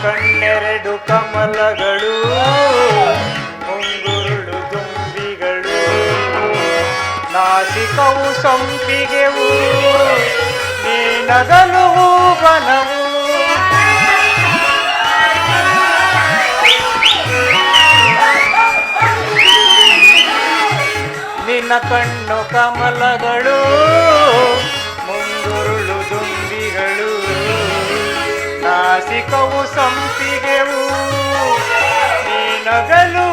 ಕಣ್ಣೆರಡು ಕಮಲಗಳು ಮುಂಗುರುಳು ದುಂಬಿಗಳು ನಾಸಿಕವು ಸಂಪಿಗೆವು ನೀ ನಗಲು ಬನವು. ನಿನ್ನ ಕಣ್ಣು ಕಮಲಗಳು ಮುಂಗುರುಳು ದುಂಬಿಗಳು ನಾಸಿಕವು ಸಂಪಿಗೆವು ನೀ ನಗಲು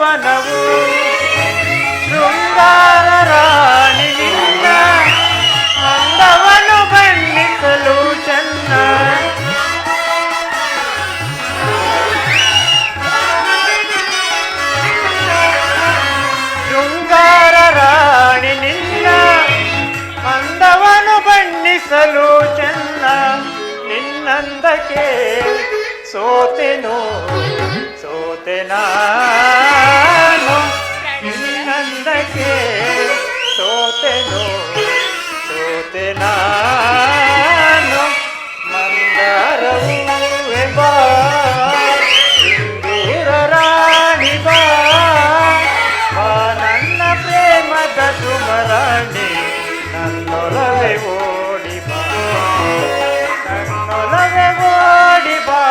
ಬನವು. ಶೃಂಗಾರ ರಾಣಿ ನಿನ್ನ ಅಂದವನು ಬಣ್ಣಿಸಲು ಚೆನ್ನ. ಶೃಂಗಾರ ರಾಣಿ ನಿನ್ನ ಅಂದವನು ಬಣ್ಣಿಸಲು ಚೆನ್ನ. ನಿನ್ನಂದಕ್ಕೆ ಸೋತೆನು ಸೋತೆ ನಾನು. ನಿನ್ನಂದಕ್ಕೆ ಸೋತೆನು ಸೋತೆ ನಾನು. ಮಂದಾರವು ಬಾ ಸಿಂಧೂರ ರಾಣಿ ಬಾ ಬಾ ನನ್ನ ಪ್ರೇಮದ ಸುಮರಾಣಿ. ನನ್ನೊಲವೇ ಓಡಿ ಬಾ ನನ್ನೊಲವೇ ಓಡಿ ಬಾ.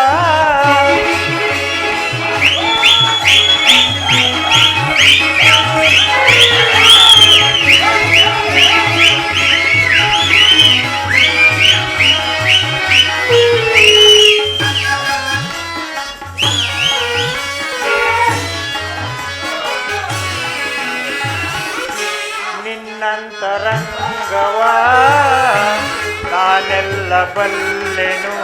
ನಿನ್ನಂತರಂಗವ ನಾನೆಲ್ಲ ಬಲ್ಲೆನು,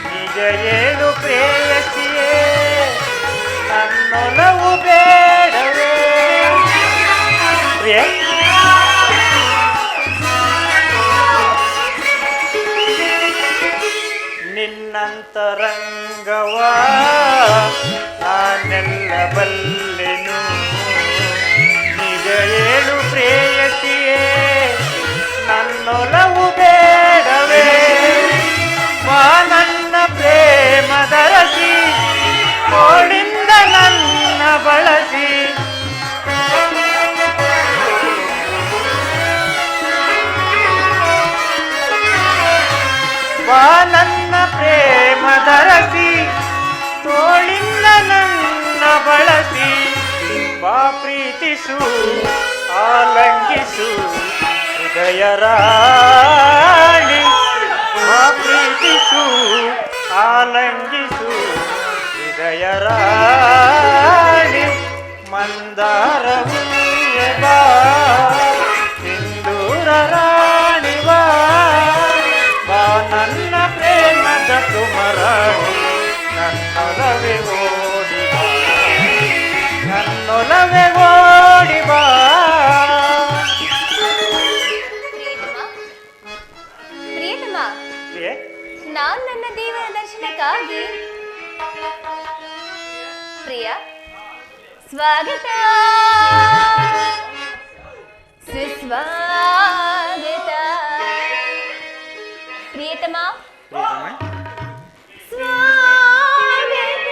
ನಿಜ ಏನು ಪ್ರೇಯಸಿಯೇ ನನ್ನೊಲವು ಬೇಡವೇ ಪ್ರಿಯೆ. ನಿನ್ನಂತರಂಗವ ನಾನೆಲ್ಲ ಬಲ್ಲೆನು, ನಿಜ ಏನು ಪ್ರೇಯಸಿಯೇ ನನ್ನೊಲವು ಬೇಡವೇ. ಬಾ ನನ್ನ ಪ್ರೇಮದರಸಿ, ಕೋಳಿಂದ ನನ್ನ ಬಳಸಿ, ಬಾ ನನ್ನ ಪ್ರೇಮದರಸಿ, ತೋಳಿಂದ ನನ್ನ ಬಳಸಿ, ಬಾ ಪ್ರೀತಿಸು ಆಲಂಗಿಸು ಹೃದಯ ರಾಣಿ, ಬಾ ಪ್ರೀತಿಸು ಆಲಂಗಿಸು ಹೃದಯ ರಾಣಿ. ಮಂದಾರ ಹೂವೆ ಬಾ, ಸಿಂಧೂರ ರಾಣಿ ಬಾ, ಬಾ ನನ್ನ ಪ್ರೇಮದ ಸುಮರಾಣಿ, ನನ್ನೊಲವೇ ಓಡಿ ಬಾ, ನನ್ನೊಲವೇ ಓಡಿ ಬಾ. ಪ್ರಿಯತಮ, ಪ್ರಿಯೆ, ನಾನು ನನ್ನ ದೇವರ ದರ್ಶನಕ್ಕಾಗಿ ಪ್ರಿಯ ಸ್ವಾಗತ ಸುಸ್ವಾಗತ. ಪ್ರಿಯತಮ ಪ್ರಿಯತಮೆ, ಸ್ವಾಗತ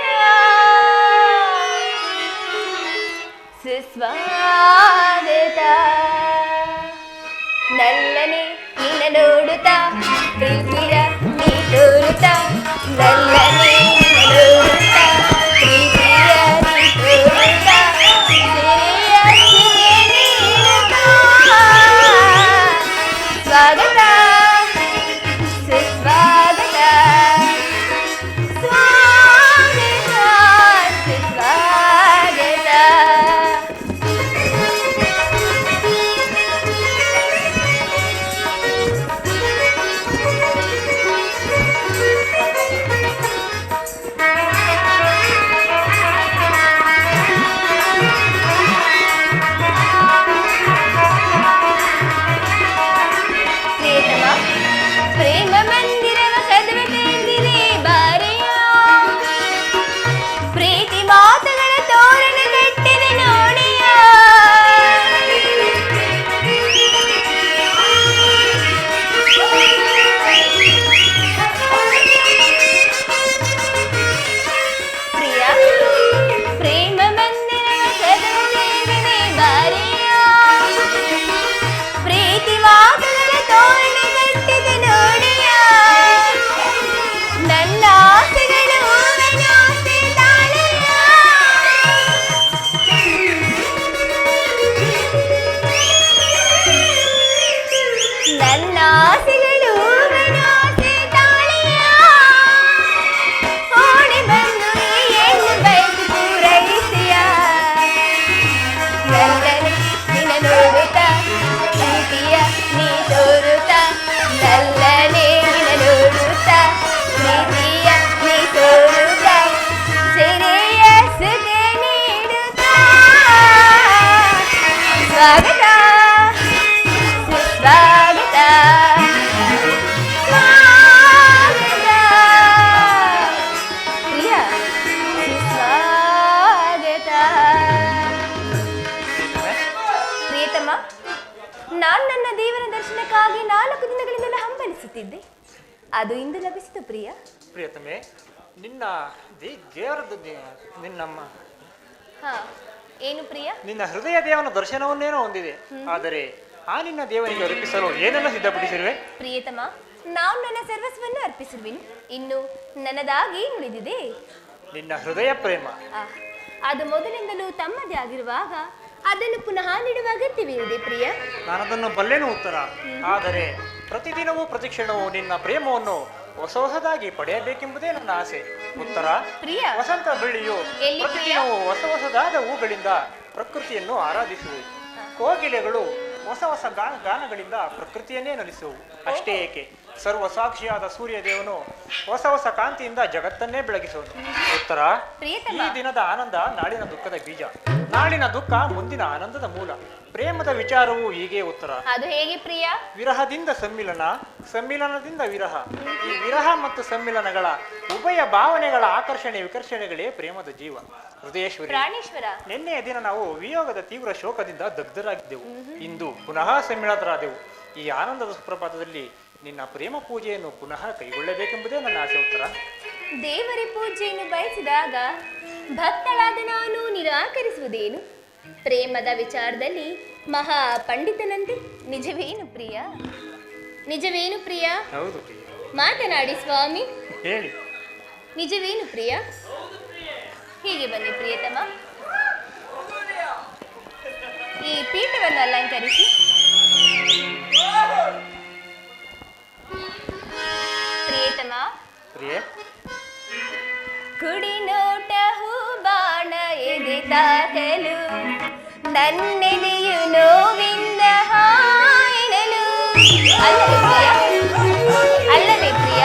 ಸುಸ್ವಾಗತ. ನಲ್ಲನೆ ನಿನ್ನ ನೋಡುತ್ತಾ ಪ್ರೀತಿಯ ನೀ ತೋರುತ್ತಾ, ನಲ್ಲನೆ ನಿನ್ನ ನೋಡುತ್ತಾ ಪ್ರೀತಿಯ ನೀ ತೋರುತ್ತಾ, ಸಿರಿಯ ಸಿಹಿ ನೀಡುತ್ತಾ. ಸ್ವಾಗತ ಸುಸ್ವಾಗತ, ಸ್ವಾಗತ ಸುಸ್ವಾಗತ. ಪ್ರಿಯತಮ, ಪ್ರೇಮ ಮಂದಿರವ ಕದವ ತೆರೆದಿದೆ ಬಾರೆಯ, ಪ್ರೀತಿ ಮಾತುಗಳ ತೋರಣ ಕಟ್ಟಿದೆ ನೋಡೆಯ. ಪ್ರಿಯ, ಪ್ರೇಮ ಮಂದಿರವ ಕದವ ತೆರೆದಿದೆ ಬಾರೆಯ, ಪ್ರೀತಿ ಮಾತುಗಳ ತೋರಣ ಕಟ್ಟಿದೆ ನೋಡೆಯ. ನನ್ನ ಆಸೆಗಳು ಹೂವನಾಸೆ ತಾಳೆಯ, ನನ್ನ ಆಸೆಗಳು ಹೂವನಾಸೆ ತಾಳೆಯ. ಓಡಿ ಬಂದು ಈ ಹೆಣ್ಣು ಬಯಸಿ ಪೂರೈಸಿಯ, ನಲ್ಲನೆ ನಿನ್ನ ನೋಡುತ್ತಾ ಪ್ರೀತಿಯ ನೀ ತೋರುತ್ತಾ, ನಲ್ಲನೆ ನಿನ್ನ ನೋಡುತ್ತಾ ಪ್ರೀತಿಯ ನೀ ತೋರುತ್ತಾ, ಸಿರಿಯ ಸುಖ ನೀಡುತ್ತಾ. ಸ್ವಾಗತ ಸುಸ್ವಾಗತ, ಸ್ವಾಗತ ಪ್ರಿಯ ಸುಸ್ವಾಗತ. ಪ್ರಿಯತಮ, ನಾನು ನನ್ನ ದೇವರ ದರ್ಶನಕ್ಕಾಗಿ 4 ದಿನಗಳಿಂದ ಹಂಬಲಿಸುತ್ತಿದ್ದೆ, ಅದು ಇಂದು ಲಭಿಸಿತು ಪ್ರಿಯ. ಪ್ರಿಯತಮೆ, ನಿನ್ನ ದೇವರದ್ದು ನಿನ್ನಮ್ಮ ಹಾ, ಏನು ಪ್ರಿಯ? ನಿನ್ನ ಹೃದಯ ದೇವನ ದರ್ಶನವನ್ನೇನೋ ಹೊಂದಿದೆ, ಆದರೆ ಆ ನಿನ್ನ ದೇವನಿಗೆ ಅರ್ಪಿಸಲು ಏನೆಲ್ಲ ಸಿದ್ಧಪಡಿಸಿರುವೆ? ಪ್ರಿಯತಮ, ನಾನು ನನ್ನ ಸರ್ವಸ್ವವನ್ನು ಅರ್ಪಿಸಿರುವೆನು, ಇನ್ನು ನನ್ನದಾಗಿ ಉಳಿದಿದೆ ನಿನ್ನ ಹೃದಯ ಪ್ರೇಮ. ಅದು ಮೊದಲಿಂದಲೂ ತಮ್ಮದೇ ಆಗಿರುವಾಗ ಅದನ್ನು ಪುನಃ ನೀಡುವ ಅಗತ್ಯವಿದೆ ಪ್ರಿಯ. ನಾನದನ್ನು ಬಲ್ಲೆನು ಉತ್ತರ, ಆದರೆ ಪ್ರತಿದಿನವೂ ಪ್ರತಿಕ್ಷಣವೂ ನಿನ್ನ ಪ್ರೇಮವನ್ನು ಹೊಸ ಹೊಸದಾಗಿ ಪಡೆಯಬೇಕೆಂಬುದೇ ನನ್ನ ಆಸೆ. ಉತ್ತರ, ಪ್ರಿಯ ವಸಂತ ಬಳ್ಳಿಯು ಎಲ್ಲಿ ಪ್ರಿಯ? ಪ್ರತಿದಿನವೂ ಹೊಸ ಹೊಸದಾದ ಹೂಗಳಿಂದ ಪ್ರಕೃತಿಯನ್ನು ಆರಾಧಿಸುವುದು. ಕೋಗಿಲೆಗಳು ಹೊಸ ಹೊಸ ಗಾನಗಳಿಂದ ಪ್ರಕೃತಿಯನ್ನೇ ನಲಿಸುವು. ಅಷ್ಟೇ ಏಕೆ, ಸರ್ವ ಸಾಕ್ಷಿಯಾದ ಸೂರ್ಯದೇವನು ಹೊಸ ಹೊಸ ಕಾಂತಿಯಿಂದ ಜಗತ್ತನ್ನೇ ಬೆಳಗಿಸುವನು. ಉತ್ತರ, ಪ್ರಿಯತಮ. ಈ ದಿನದ ಆನಂದ ನಾಳಿನ ದುಃಖದ ಬೀಜ, ನಾಳಿನ ದುಃಖ ಮುಂದಿನ ಆನಂದದ ಮೂಲ. ಪ್ರೇಮದ ವಿಚಾರವು ಹೀಗೆ ಉತ್ತರ. ಅದು ಹೇಗೆ ಪ್ರಿಯ? ವಿರಹದಿಂದ ಸಮ್ಮಿಲನ, ಸಮ್ಮಿಲನದಿಂದ ವಿರಹ. ಈ ವಿರಹ ಮತ್ತು ಸಮ್ಮಿಲನಗಳ ಉಭಯ ಭಾವನೆಗಳ ಆಕರ್ಷಣೆ ವಿಕರ್ಷಣೆಗಳೇ ಪ್ರೇಮದ ಜೀವ. ಹೃದಯೇಶ್ವರಿ, ಪ್ರಾಣೇಶ್ವರ, ನಿನ್ನೆಯ ದಿನ ನಾವು ವಿಯೋಗದ ತೀವ್ರ ಶೋಕದಿಂದ ದಗ್ಧರಾಗಿದ್ದೆವು. ಇಂದು ಪುನಃ ಸಮ್ಮಿಳಿತರಾದೆವು. ಈ ಆನಂದದ ಸುಪ್ರಭಾತದಲ್ಲಿ ನಿನ್ನ ಪ್ರೇಮ ಪೂಜೆಯನ್ನು ಪುನಃ ಕೈಗೊಳ್ಳಬೇಕೆಂಬುದೇ ನನ್ನ ಆಸೆ. ಉತ್ತರ, ದೇವರ ಪೂಜೆಯನ್ನು ಬಯಸಿದಾಗ ಭಕ್ತಳಾದ ನಾನು ನಿರಾಕರಿಸುವುದೇನು? ಪ್ರೇಮದ ವಿಚಾರದಲ್ಲಿ ಮಹಾ ಪಂಡಿತನಂತೆ. ನಿಜವೇನು ಪ್ರಿಯ? ನಿಜವೇನು ಪ್ರಿಯ? ಹೌದು ಪ್ರಿಯ. ಮಾತನಾಡಿ ಸ್ವಾಮಿ. ಹೇಳಿ. ನಿಜವೇನು ಪ್ರಿಯ? ಹೀಗೆ ಬನ್ನಿ ಪ್ರಿಯತಮ, ಈ ಪೀಠವನ್ನು ಅಲಂಕರಿಸಿ. ಪ್ರಿಯತಮ, ಪ್ರಿಯೆ, ಕುಡಿ ನೋಟ ಹೂ ಬಾಣ ಎದೆ ತಾಕಲು, ನನ್ನೆದೆಯು ನೋವಿಂದ ಹಾಯಣಲು. ಅಲ್ಲವೇ ಪ್ರಿಯ?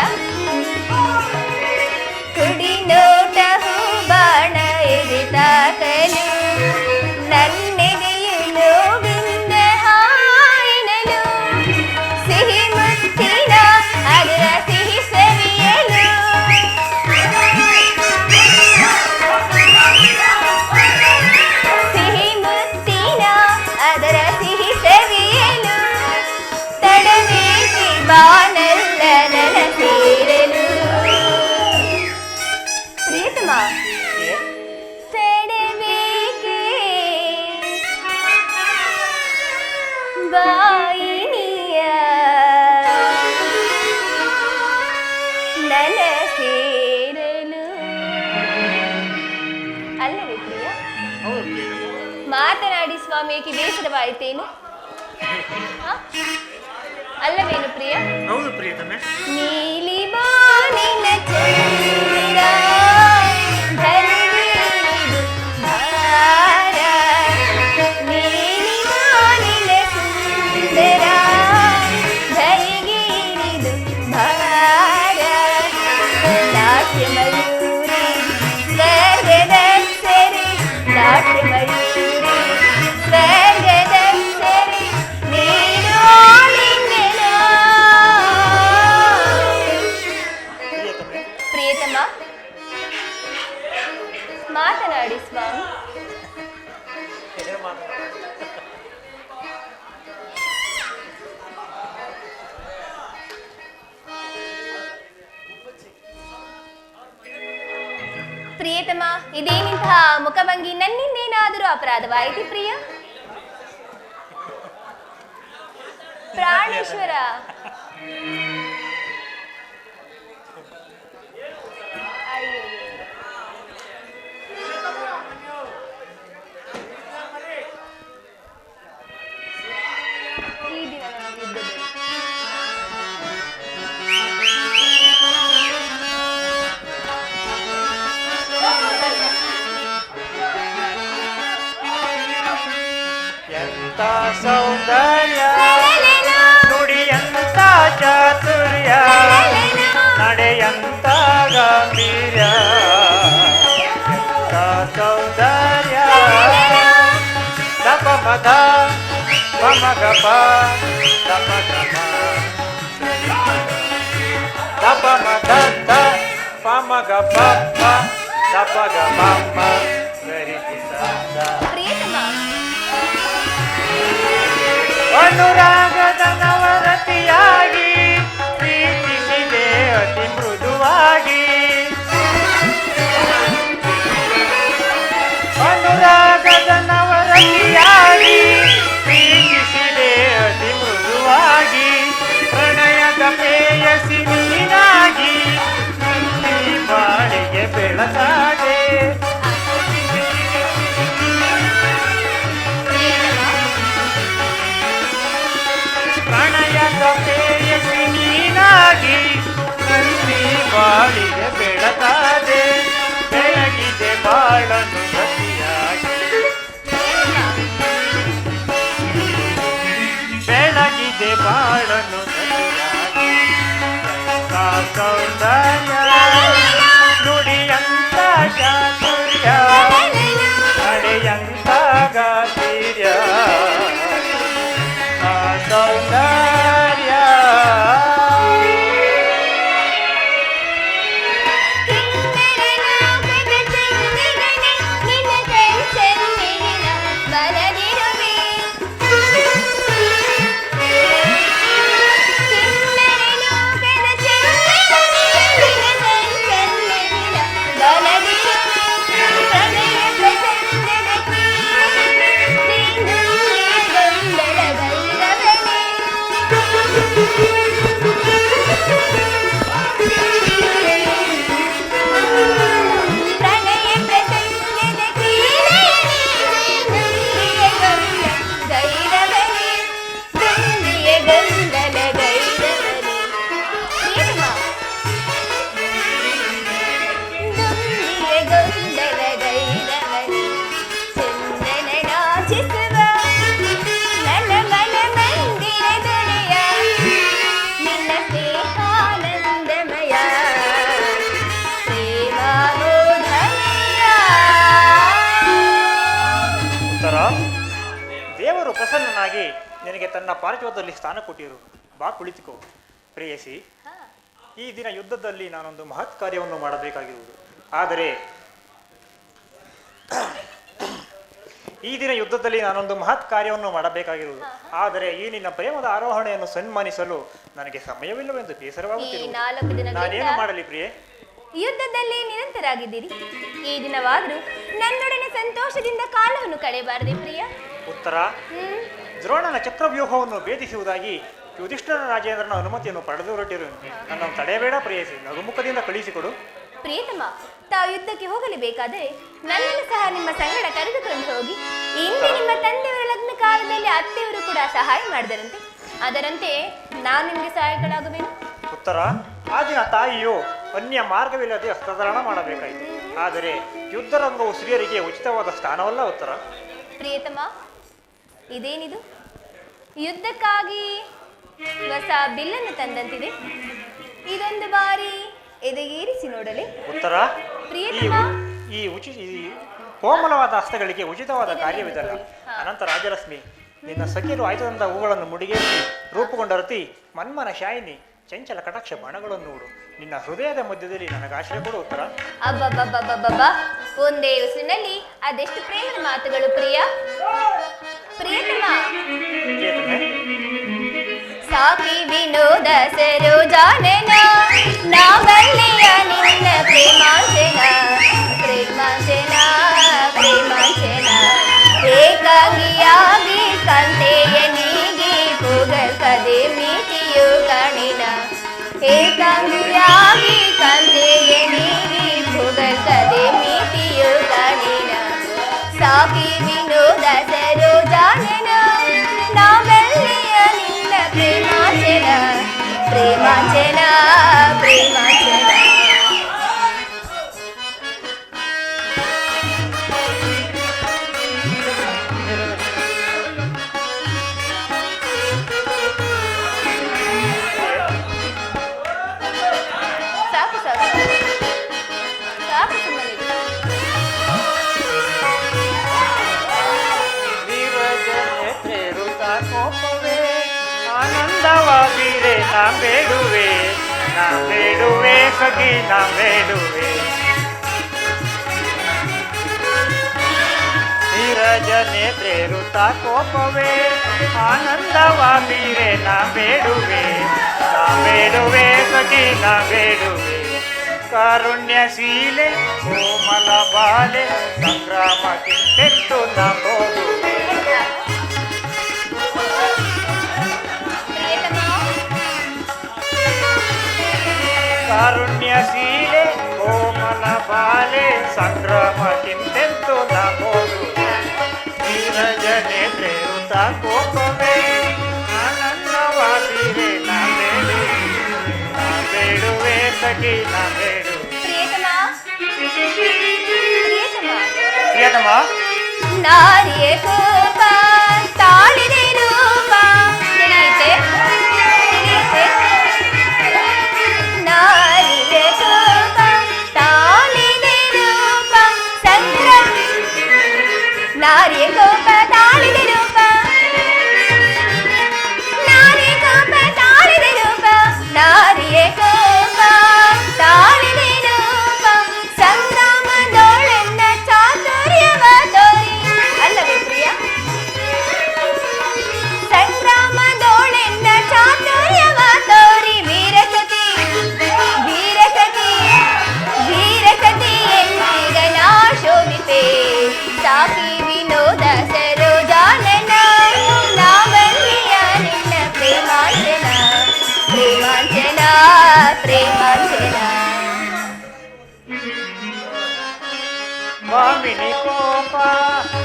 ಕುಡಿ ನೋಟ ಹೂ ಬಾಣ ಎದೆ ತಾಕಲು, ನನ್ನೆದೆಯು ನೋವಿಂದ ಹಾಯಣಲು. ಸಿಹಿ ಮುತ್ತಿನ ಅದರ ಸಿಹಿ ಸವಿಯಲು, ಸಿಹಿ ಮುತ್ತಿನ ಅದರ ಸಿಹಿ ಸವಿಯಲು, ತಡಬೇಸಿ ಬಾನಲ್ಲ ನನ್ನ ಸೇರಲು. ಪ್ರಿಯತಮ, ಪ್ರಿಯೆ, ತಡಬೇಕೆ ಬಾಯಿನಿಯ ನನ್ನ ಸೇರಲು. ಅಲ್ಲವೇ ಪ್ರಿಯ? ಹೌದು ಪ್ರಿಯ. ಮಾತನಾಡಿ ಸ್ವಾಮಿ, ಏಕೆ ಬೇಸರವಾಯಿತೇನು? ಅಲ್ಲವೇನು ಪ್ರಿಯ? ಹೌದು ಪ್ರಿಯತಮೆ. ನೀಲಿ ಬಾನಿನ ಚಂದಿರ ಧರಿಗಿಳಿದು ಭಾರ, ನೀಲಿ ಬಾನಿನ ಸುಂದರ ಧರಿಗಿಳಿದು ಭಾರ. ನಾಟ್ಯ ಮಯೂರಿ ಸ್ವರ್ಗದ ಸರಿ, ನಾಟ್ಯ ಮಯೂರಿ ಸ್ವರ್ಗದ ಸರಿ, ನೀನು ಆಲಿಂಗನ. ಪ್ರಿಯತಮೆ, ಪ್ರಿಯತಮ, ಮಾತನಾಡಿ ಸ್ವಾಮಿ. ಏನು ಮಾತನಾಡ? ಪ್ರಿಯತಮ, ಇದೇನಿಂತಹ ಮುಖಭಂಗಿ? ನನ್ನಿಂದೇನಾದರೂ ಅಪರಾಧವಾಯಿತು ಪ್ರಿಯ? ಪ್ರಾಣೇಶ್ವರ, ಅಯ್ಯೋ, ಈ ದಿನ ನನಗಿದ್ದದ್ದು. ಎಂತ ಸೌಂದರ್ಯ, ನುಡಿಯಂತ ಚಾತುರ್ಯ, ನಡೆಯಂತ ಗಾಂಭೀರ್ಯ. ಎಂತ ಸೌಂದರ್ಯ, ದಪ ಮದ ಪಮ ಗಪ, ದಪ ಗಮ ದಪ ಮದ ದ ಪಮ ಗಪ ದಪ ಗಮ ಸರಿ ಸ. ಪ್ರಿಯತಮ, ಅನುರಾಗದ ನವರತಿಯಾಗಿ ಪ್ರೀತಿಸಿದೆ ಅತಿ ಮೃದುವಾಗಿ. ಅನುರಾಗದ ನವರತಿಯಾಗಿ ಪ್ರೀತಿಸಿದೆ ಅತಿ ಮೃದುವಾಗಿ. ಪ್ರಣಯದ ಪ್ರೇಯಸಿ ನೀನಾಗಿ ನಲ್ಲಿ ಬಾಳಿಗೆ ಬೆಳಕಾದೆ. ಪ್ರಣಯದ ಪ್ರೇಯಸಿ ನೀನಾಗಿ ನಲ್ಲಿ ಬಾಳಿಗೆ ಬೆಳಕಾದೆ. ಬೆಳಗಿದೆ ಬಾಳನು ಗತಿಯಾಗಿ. ನುಡಿಯಂತ ಚಾತುರ್ಯ ನಡೆಯಂತ ಗಾಂಭೀರ್ಯ ಆ ಸೌಂದರ್ಯ ದೇವರು ಪ್ರಸನ್ನನಾಗಿ ನಿನಗೆ ತನ್ನ ಪಾರ್ಥಿವದಲ್ಲಿ ಸ್ಥಾನ ಕೊಟ್ಟಿರು. ಬಾ ಕುಳಿತುಕೋ ಪ್ರೇಯಸಿ. ಈ ದಿನ ಯುದ್ಧದಲ್ಲಿ ನಾನೊಂದು ಮಹತ್ ಕಾರ್ಯವನ್ನು ಮಾಡಬೇಕಾಗಿರುವುದು. ಆದರೆ ಈ ನಿನ್ನ ಪ್ರೇಮದ ಆರೋಹಣೆಯನ್ನು ಸನ್ಮಾನಿಸಲು ನನಗೆ ಸಮಯವಿಲ್ಲವೆಂದು ಬೇಸರವಾಗುತ್ತಿರುವುದು. ನಾನೇನು ಮಾಡಲಿ ಪ್ರಿಯೆ? ಯುದ್ಧದಲ್ಲಿ ನಿರಂತರಾಗಿದ್ದೀರಿ. ಈ ದಿನವಾದರೂ ನನ್ನೊಡನೆ ಸಂತೋಷದಿಂದ ಕಾಲವನ್ನು ಕಳೆಯಬಾರದೆ ಪ್ರಿಯ? ಉತ್ತರ, ದ್ರೋಣನ ಚಕ್ರವ್ಯೂಹವನ್ನು ಭೇದಿಸುವುದಾಗಿ ಯುಧಿಷ್ಠಿರ ರಾಜೇಂದ್ರನ ಅನುಮತಿಯನ್ನು ಪಡೆದು ಹೊರಟಿರು. ನನ್ನನ್ನು ತಡೆಯಬೇಡ ಪ್ರೇಯಸಿ, ನಗುಮುಖದಿಂದ ಕಳುಹಿಸಿಕೊಡು. ಪ್ರಿಯತಮ, ತಾವು ಯುದ್ಧಕ್ಕೆ ಹೋಗಲೇಬೇಕಾದರೆ ನನ್ನನ್ನು ಸಹ ನಿಮ್ಮ ಸಂಗಡ ಕರೆದುಕೊಂಡು ಹೋಗಿ. ಇಂದು ನಿಮ್ಮ ತಂದೆಯವರ ಲಗ್ನ ಕಾಲದಲ್ಲಿ ಅತ್ತೆಯವರು ಕೂಡ ಸಹಾಯ ಮಾಡಿದರಂತೆ. ಅದರಂತೆ ನಾನು ನಿಮಗೆ ಸಹಾಯಕಳಾಗಬೇಕು. ಉತ್ತರ, ಆ ದಿನ ತಾಯಿಯು ಅನ್ಯ ಮಾರ್ಗವಿಲ್ಲದೆ ಹಸ್ತಧಾರಣ ಮಾಡಬೇಕಾಯಿತು. ಆದರೆ ಯುದ್ಧರಂಗವು ಸ್ತ್ರೀಯರಿಗೆ ಉಚಿತವಾದ ಸ್ಥಾನವಲ್ಲ. ಉತ್ತರ. ಪ್ರಿಯತಮ, ಇದೇನಿದು? ಯುದ್ಧಕ್ಕಾಗಿ ಹೊಸ ಬಿಲ್ಲನ್ನು ತಂದಂತಿದೆ. ಇದೊಂದು ಬಾರಿ ಎದೆಗೇರಿಸಿ ನೋಡಲೇ. ಉತ್ತರ, ಪ್ರಿಯತಮ, ಈ ಕೋಮಲವಾದ ಹಸ್ತಗಳಿಗೆ ಉಚಿತವಾದ ಕಾರ್ಯವಿದಲ್ಲ. ಅನಂತ ರಾಜಲಕ್ಷ್ಮಿ, ನಿನ್ನ ಸಖಿಯರು ಆಯ್ತದಂತ ಹೂಗಳನ್ನು ಮುಡಿಗೇರಿಸಿ ರೂಪುಗೊಂಡ ರತಿ ಮನ್ಮನ ಶಾಯಿನಿ ಚಂಚಲ ಕಟಾಕ್ಷ ಬಾಣಗಳನ್ನು ನೋಡು. ನಿನ್ನ ಹೃದಯದ ಮಧ್ಯದಲ್ಲಿ ನನಗೆ ಆಶ್ರಯ ಕೊಡು. ಉತ್ತರ. ಅಬ್ಬಬ್ಬಬ್ಬಬ್ಬಬ್ಬ, ಒಂದೇ ಉಸಿರಿನಲ್ಲಿ ಅದೆಷ್ಟು ಪ್ರೇಮದ ಮಾತುಗಳು ಪ್ರಿಯ. ಪ್ರಿಯತಮ, ಸಾಕಿ ವಿನೋದ ಸರೋಜಾನನ ನಾವಲ್ಲಿಯ ನಿನ್ನ ಪ್ರೇಮಾಂಚನ ಪ್ರೇಮಾಂಚನ ಪ್ರೇಮಾಂಚನ ಏಕಾಂಗಿಯಾಗಿ ಕಾಂತೆಯ ನೀಗಿ ಪುಗಲ್ಕದೆ ಮಿತಿಯು ಕಾಣಿನ ಏಕಾಂಗಿಯಾಗಿ ಕಾಂತೆಯ ನೀಗಿ ಪುಗಲ್ಕದೆ ಮಿತಿಯು ಕಾಣಿನ ಸಾಕಿ ವಿನೋದ ಸರೋಜಾನನ ನಾವಲ್ಲಿಯ ನಿನ್ನ ಪ್ರೇಮಾಂಚನ ಪ್ರೇಮಾಂಚನ ಪ್ರೇಮಾಂಚನ. ಸಾಕು ಸಾಕು ಸಾಕು ಸುಮ್ಮನೆ. ಕೋಪವೇ ಆನಂದವಾಗಿದೆ. ನಾ ಬೇಡುವೆ ಸಖಿ, ನಾ ಬೇಡುವೆ. ನೀರಜನೆ ಪ್ರೇರುತ ಕೋಪವೇ ಆನಂದವಾಗಿದೆ. ನಾ ಬೇಡುವೆ ಸಖಿ, ನಾ ಬೇಡುವೆ. ಕಾರುಣ್ಯಶೀಲೆ ಕೋಮಲ ಬಾಲೆ ಸಂಗ್ರಾಮಕ್ಕಿಂತೆತ್ತು ನಾ ಹೋಗುವೆ. ಕಾರುಣ್ಯಶೀಲೆ ಕೋಮಲ ಬಾಲೆ ಸಂಗ್ರಾಮಕ್ಕಿಂತೆತ್ತು ನಾ ಹೋಗುವೆ. ನೀರಜನೆ ಪ್ರೇರುತ ಕೋಪವೇ ಆನಂದವಾಗಿದೆ. ನಾ ಬೇಡುವೆ ಸಖಿ, ನಾ ಬೇಡುವೆ. ಪ್ರಿಯತಮ, ನಾರಿಯ ಕೋಪ ತಾಳಿದೆ ರೂಪ ತಿಳಿಯುತ್ತೆ ತಿಳಿಯುತ್ತೆ. ನಾರಿಯ ಕೋಪ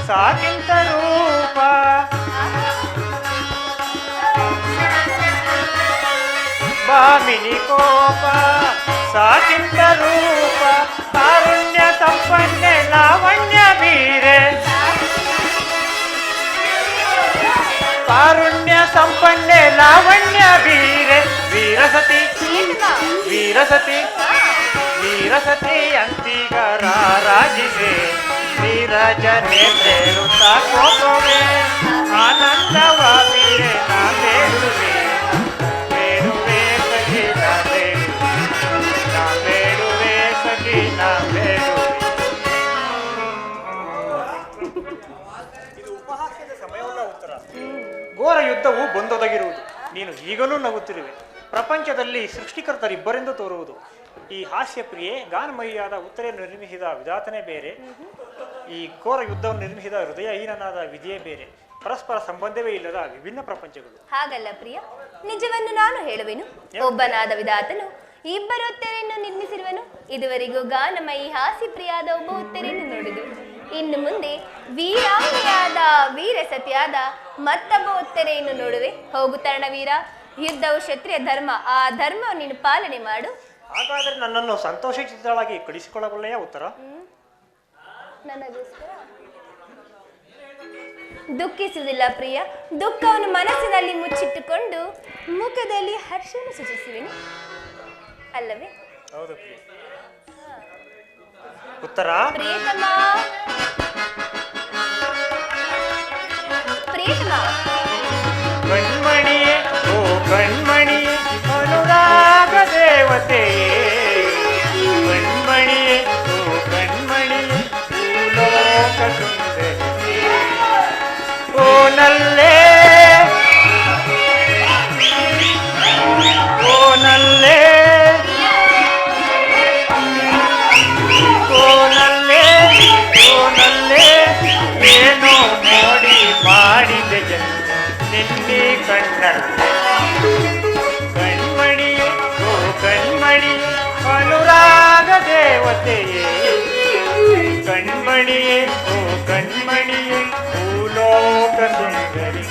ಸಾಕಿಂತ ರೂಪ ಭಾಮಿನಿ ಕೋಪ ಸಾಕಿಂತ ರೂಪ ಕಾರುಣ್ಯ ಸಂಪನ್ನೆ ಲಾವಣ್ಯ ಬೀರೆ ಕಾರುಣ್ಯ ಸಂಪನ್ನೆ ಲಾವಣ್ಯ ಬೀರೆ ವೀರಸತಿ ವೀರಸತಿ ವೀರಸತಿ ಅಂತಿಗ ರಾರಾಜಿವೆ ನೀರಜ ನೇತ್ರೇರುತ್ತಾ ಕೋಪವೇ ಆನಂದವ ಬೀರೆ ನಾ ಬೇಡುವೆ ಬೇಡುವೆ ಸಖಿ ನಾ ಬೇಡುವೆ ಸಖಿ ನಾ ಬೇಡುವೆ. ಇದು ಉಪಹಾಸ್ಯದ ಸಮಯವಲ್ಲ ಉತ್ತರ. ಘೋರ ಯುದ್ಧವು ಬಂದೊದಗಿರುವುದು. ನೀನು ಈಗಲೂ ನಗುತ್ತಿರುವೆ. ಪ್ರಪಂಚದಲ್ಲಿ ಸೃಷ್ಟಿಕರ್ತರಿಬ್ಬರೆಂದು ತೋರುವುದು. ಈ ಹಾಸ್ಯಪ್ರಿಯೆ ಗಾನಮಯಿಯಾದ ಉತ್ತರೆಯನ್ನು ನಿರ್ಮಿಸಿದ ವಿಧಾತನೇ ಬೇರೆ, ಈ ಘೋರ ಯುದ್ಧವನ್ನು ನಿರ್ಮಿಸಿದ ಹೃದಯಹೀನನಾದ ವಿಧಿಯೇ ಬೇರೆ. ಪರಸ್ಪರ ಸಂಬಂಧವೇ ಇಲ್ಲದ ವಿಭಿನ್ನ ಪ್ರಪಂಚಗಳು. ಹಾಗಲ್ಲ ಪ್ರಿಯ, ನಿಜವನ್ನು ನಾನು ಹೇಳುವೆನು. ಒಬ್ಬನಾದ ವಿಧಾತನು ಇಬ್ಬರು ಉತ್ತರೆಯನ್ನು ನಿರ್ಮಿಸಿರುವನು. ಇದುವರೆಗೂ ಗಾನಮಯಿ ಹಾಸ್ಯಪ್ರಿಯಾದ ಒಬ್ಬ ಉತ್ತರೆಯನ್ನು ನೋಡಿದು. ಇನ್ನು ಮುಂದೆ ವೀರಾಂಗಿಯಾದ ವೀರಸತಿಯಾದ ಮತ್ತೊಬ್ಬ ಉತ್ತರೆಯನ್ನು ನೋಡುವೆ. ಹೋಗು ತರಣವೀರ, ಯುದ್ಧವು ಕ್ಷತ್ರಿಯ ಧರ್ಮ. ಆ ಧರ್ಮವನ್ನು ನೀನು ಪಾಲನೆ ಮಾಡು. ಹಾಗಾದರೆ ನನ್ನನ್ನು ಸಂತೋಷಚಿತ್ತಳಾಗಿ ಕಳಿಸಿಕೊಳ್ಳಬಲ್ಲೆಯ ಉತ್ತರ? ನನಗೋಸ್ಕರ ದುಃಖಿಸುವುದಿಲ್ಲ ಪ್ರಿಯ. ದುಃಖವನ್ನು ಮನಸ್ಸಿನಲ್ಲಿ ಮುಚ್ಚಿಟ್ಟುಕೊಂಡು ಮುಖದಲ್ಲಿ ಹರ್ಷವನ್ನು ಸೂಚಿಸುವೆನು, ಅಲ್ಲವೇ? ಹೌದು ಪ್ರಿಯ. ಉತ್ತರ ಪ್ರಿಯತಮ, ಪ್ರಿಯತಮ. ಕಣ್ಮಣಿಯೇ ಓ ಕಣ್ಮಣಿಯೇ ಅನುರಾಗ ದೇವತೆಯೇ, ಕಣ್ಮಣಿಯೇ ಓ ಕಣ್ಮಣಿಯೇ ಭೂಲೋಕ ಸುಂದರಿಯೇ, ಓ ನಲ್ಲೇ ಓ ನಲ್ಲೇ ಓ ನಲ್ಲೇ ಓ ನಲ್ಲೇ ಏನೋ ನೋಡಿ ಮಾಡಿದೆ ಜನ್ಮ ನಿನ್ನೆ ಕಣ್ಣಲ್ಲಿ. ಕಣ್ಮಣಿಯೇ ಓ ಕಣ್ಮಣಿಯೇ ಅನುರಾಗ ದೇವತೆಯೇ, ಕಣ್ಮಣಿಯೇ ಓ ಕಣ್ಮಣಿಯೇ ಭೂಲೋಕ ಸುಂದರಿ.